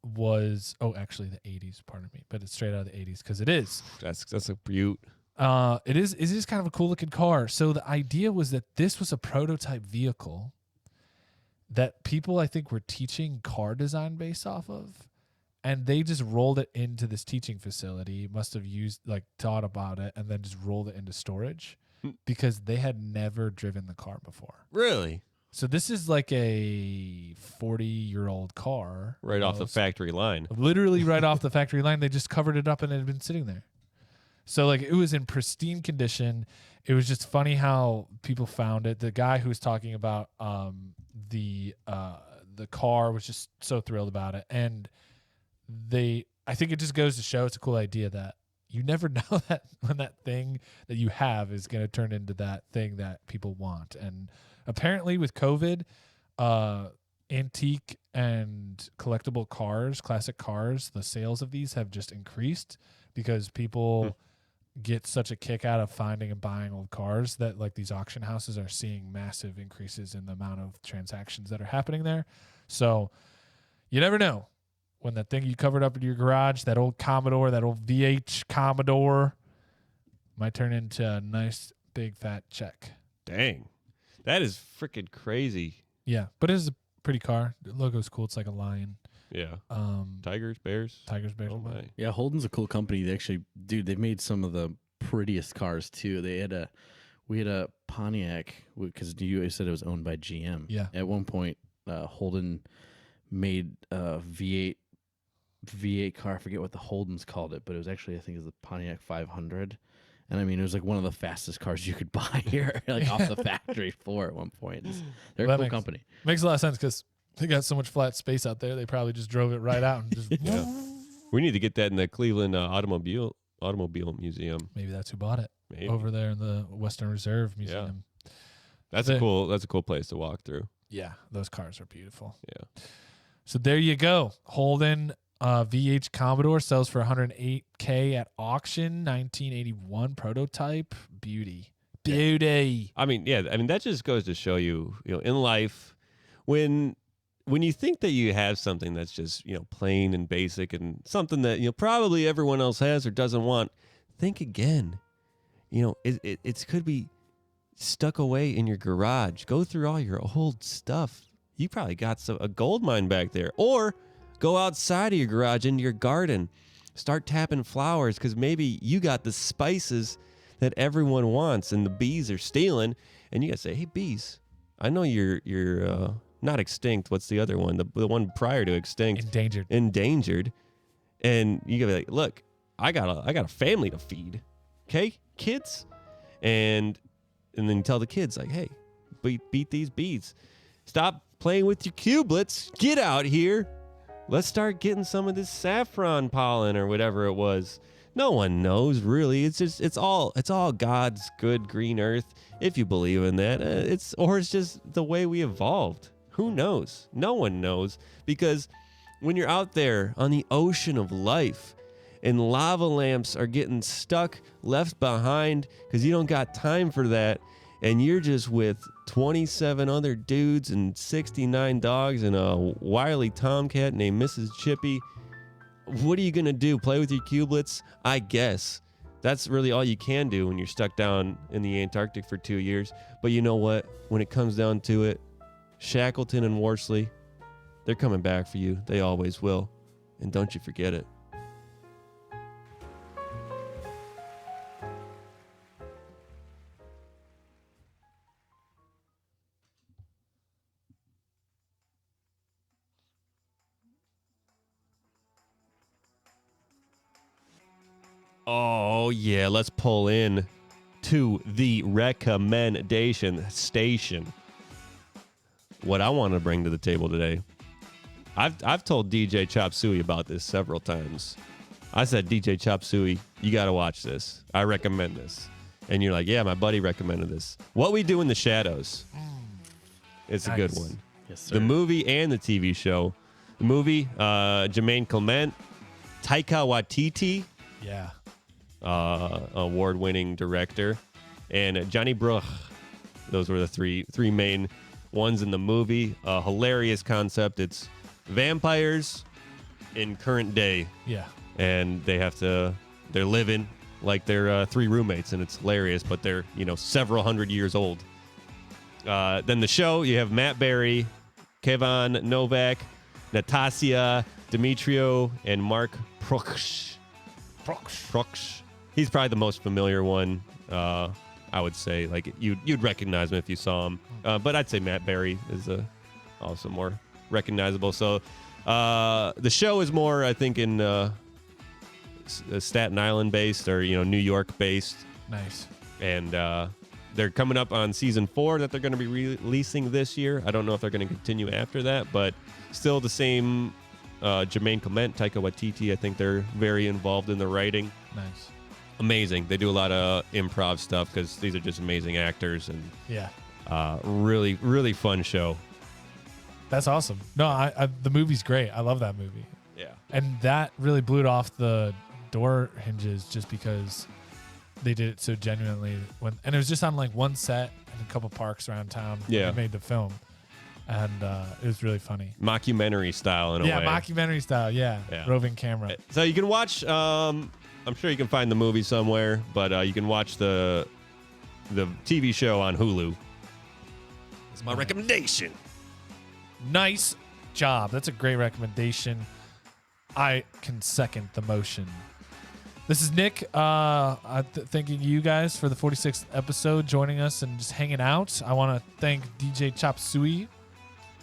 was, actually the 80s, pardon me, but it's straight out of the 80s because it is.
That's a beaut.
It is kind of a cool looking car. So the idea was that this was a prototype vehicle that people, I think, were teaching car design based off of. And they just rolled it into this teaching facility, must have thought about it, and then just rolled it into storage because they had never driven the car before.
Really?
So this is like a 40-year-old car.
Right off the factory line.
Literally right off the factory line. They just covered it up and it had been sitting there. So like it was in pristine condition. It was just funny how people found it. The guy who was talking about the car was just so thrilled about it. And I think it just goes to show it's a cool idea that you never know that when that thing that you have is going to turn into that thing that people want. And apparently with COVID, antique and collectible cars, classic cars, the sales of these have just increased because people get such a kick out of finding and buying old cars that like these auction houses are seeing massive increases in the amount of transactions that are happening there. So you never know. When that thing you covered up in your garage, that old Commodore, that old VH Commodore, might turn into a nice big fat check.
Dang. That is freaking crazy.
Yeah, but it is a pretty car. The logo's cool. It's like a lion.
Yeah.
Tigers,
bears.
bears.
Oh my.
Yeah, Holden's a cool company. They actually, they've made some of the prettiest cars too. We had a Pontiac because you said it was owned by GM.
Yeah.
At one point, Holden made a V8 car. I forget what the Holden's called it, but it was actually, I think it was the Pontiac 500. And I mean, it was like one of the fastest cars you could buy here, like off the factory floor at one point. They're a cool company.
Makes a lot of sense because they got so much flat space out there. They probably just drove it right out and just.
Yeah. We need to get that in the Cleveland Automobile Museum.
Maybe that's who bought it.
Maybe.
over there in the Western Reserve Museum.
That's a cool place to walk through.
Yeah, those cars are beautiful.
Yeah.
So there you go. Holden VH Commodore sells for $108K at auction. 1981 prototype. Beauty.
I mean, that just goes to show you, in life, when you think that you have something that's just, plain and basic and something that, probably everyone else has or doesn't want, think again. It could be stuck away in your garage. Go through all your old stuff. You probably got a gold mine back there. Or go outside of your garage into your garden. Start tapping flowers because maybe you got the spices that everyone wants and the bees are stealing. And you got to say, hey, bees, I know you're not extinct. What's the other one? The one prior to extinct. Endangered. And you got to be like, look, I got a family to feed. Okay, kids? And then you tell the kids, like, hey, beat these bees. Stop playing with your cubelets. Get out here. Let's start getting some of this saffron pollen or whatever it was. No one knows, really. It's all God's good green earth, if you believe in that. It's just the way we evolved. Who knows? No one knows. Because when you're out there on the ocean of life and lava lamps are getting stuck, left behind because you don't got time for that, and you're just with 27 other dudes and 69 dogs and a wily tomcat named Mrs. Chippy, what are you going to do? Play with your cubelets? I guess. That's really all you can do when you're stuck down in the Antarctic for 2 years. But you know what? When it comes down to it, Shackleton and Worsley, they're coming back for you. They always will. And don't you forget it. Oh, yeah, let's pull in to the recommendation station. What I want to bring to the table today, I've told DJ Chop Suey about this several times. I said, DJ Chop Suey, you got to watch this. I recommend this. And you're like, yeah, my buddy recommended this. What We Do in the Shadows. It's a good one.
Yes, sir.
The movie and the TV show. The movie, Jermaine Clement, Taika Waititi.
Yeah.
Award-winning director, and Johnny Bruch. Those were the three main ones in the movie. A hilarious concept. It's vampires in current day.
Yeah.
And they're living like they're three roommates, and it's hilarious, but they're, several hundred years old. Then the show, you have Matt Berry, Kevin Novak, Natasha Demetrio, and Mark Proksch. He's probably the most familiar one, I would say. Like you'd recognize him if you saw him. But I'd say Matt Berry is also more recognizable. So the show is more, I think, in Staten Island based or New York based.
Nice.
And they're coming up on season 4 that they're going to be releasing this year. I don't know if they're going to continue after that, but still the same. Jermaine Clement, Taika Waititi, I think they're very involved in the writing.
Nice.
Amazing. They do a lot of improv stuff because these are just amazing actors and
yeah,
really, really fun show.
That's awesome. No, the movie's great. I love that movie.
Yeah.
And that really blew it off the door hinges just because they did it so genuinely. And it was just on like one set in a couple parks around town when they made the film. And it was really funny.
Mockumentary style in a way.
Yeah, mockumentary style. Yeah. Roving camera.
So you can watch, I'm sure you can find the movie somewhere, but you can watch the TV show on Hulu. That's my recommendation.
Nice job. That's a great recommendation. I can second the motion. This is Nick. Thanking you guys for the 46th episode, joining us and just hanging out. I want to thank DJ Chop Suey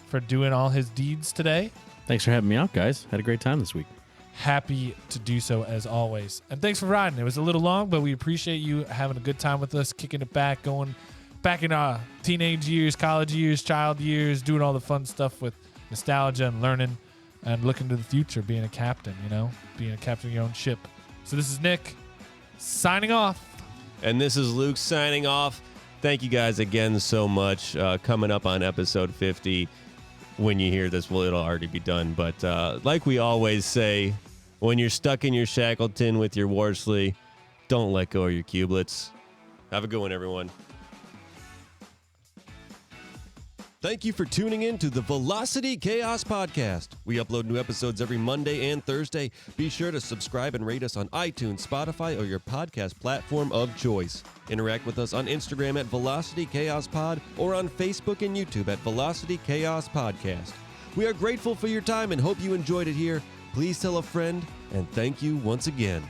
for doing all his deeds today.
Thanks for having me out, guys. Had a great time this week.
Happy to do so as always. And thanks for riding. It was a little long, but we appreciate you having a good time with us, kicking it back, going back in our teenage years, college years, child years, doing all the fun stuff with nostalgia and learning and looking to the future, being a captain, being a captain of your own ship. So this is Nick signing off.
And this is Luke signing off. Thank you guys again so much. Coming up on episode 50. When you hear this, well, it'll already be done. But like we always say, when you're stuck in your Shackleton with your Worsley, don't let go of your Cubelets. Have a good one, everyone. Thank you for tuning in to the Velocity Chaos Podcast. We upload new episodes every Monday and Thursday. Be sure to subscribe and rate us on iTunes, Spotify, or your podcast platform of choice. Interact with us on Instagram at Velocity Chaos Pod or on Facebook and YouTube at Velocity Chaos Podcast. We are grateful for your time and hope you enjoyed it here. Please tell a friend, and thank you once again.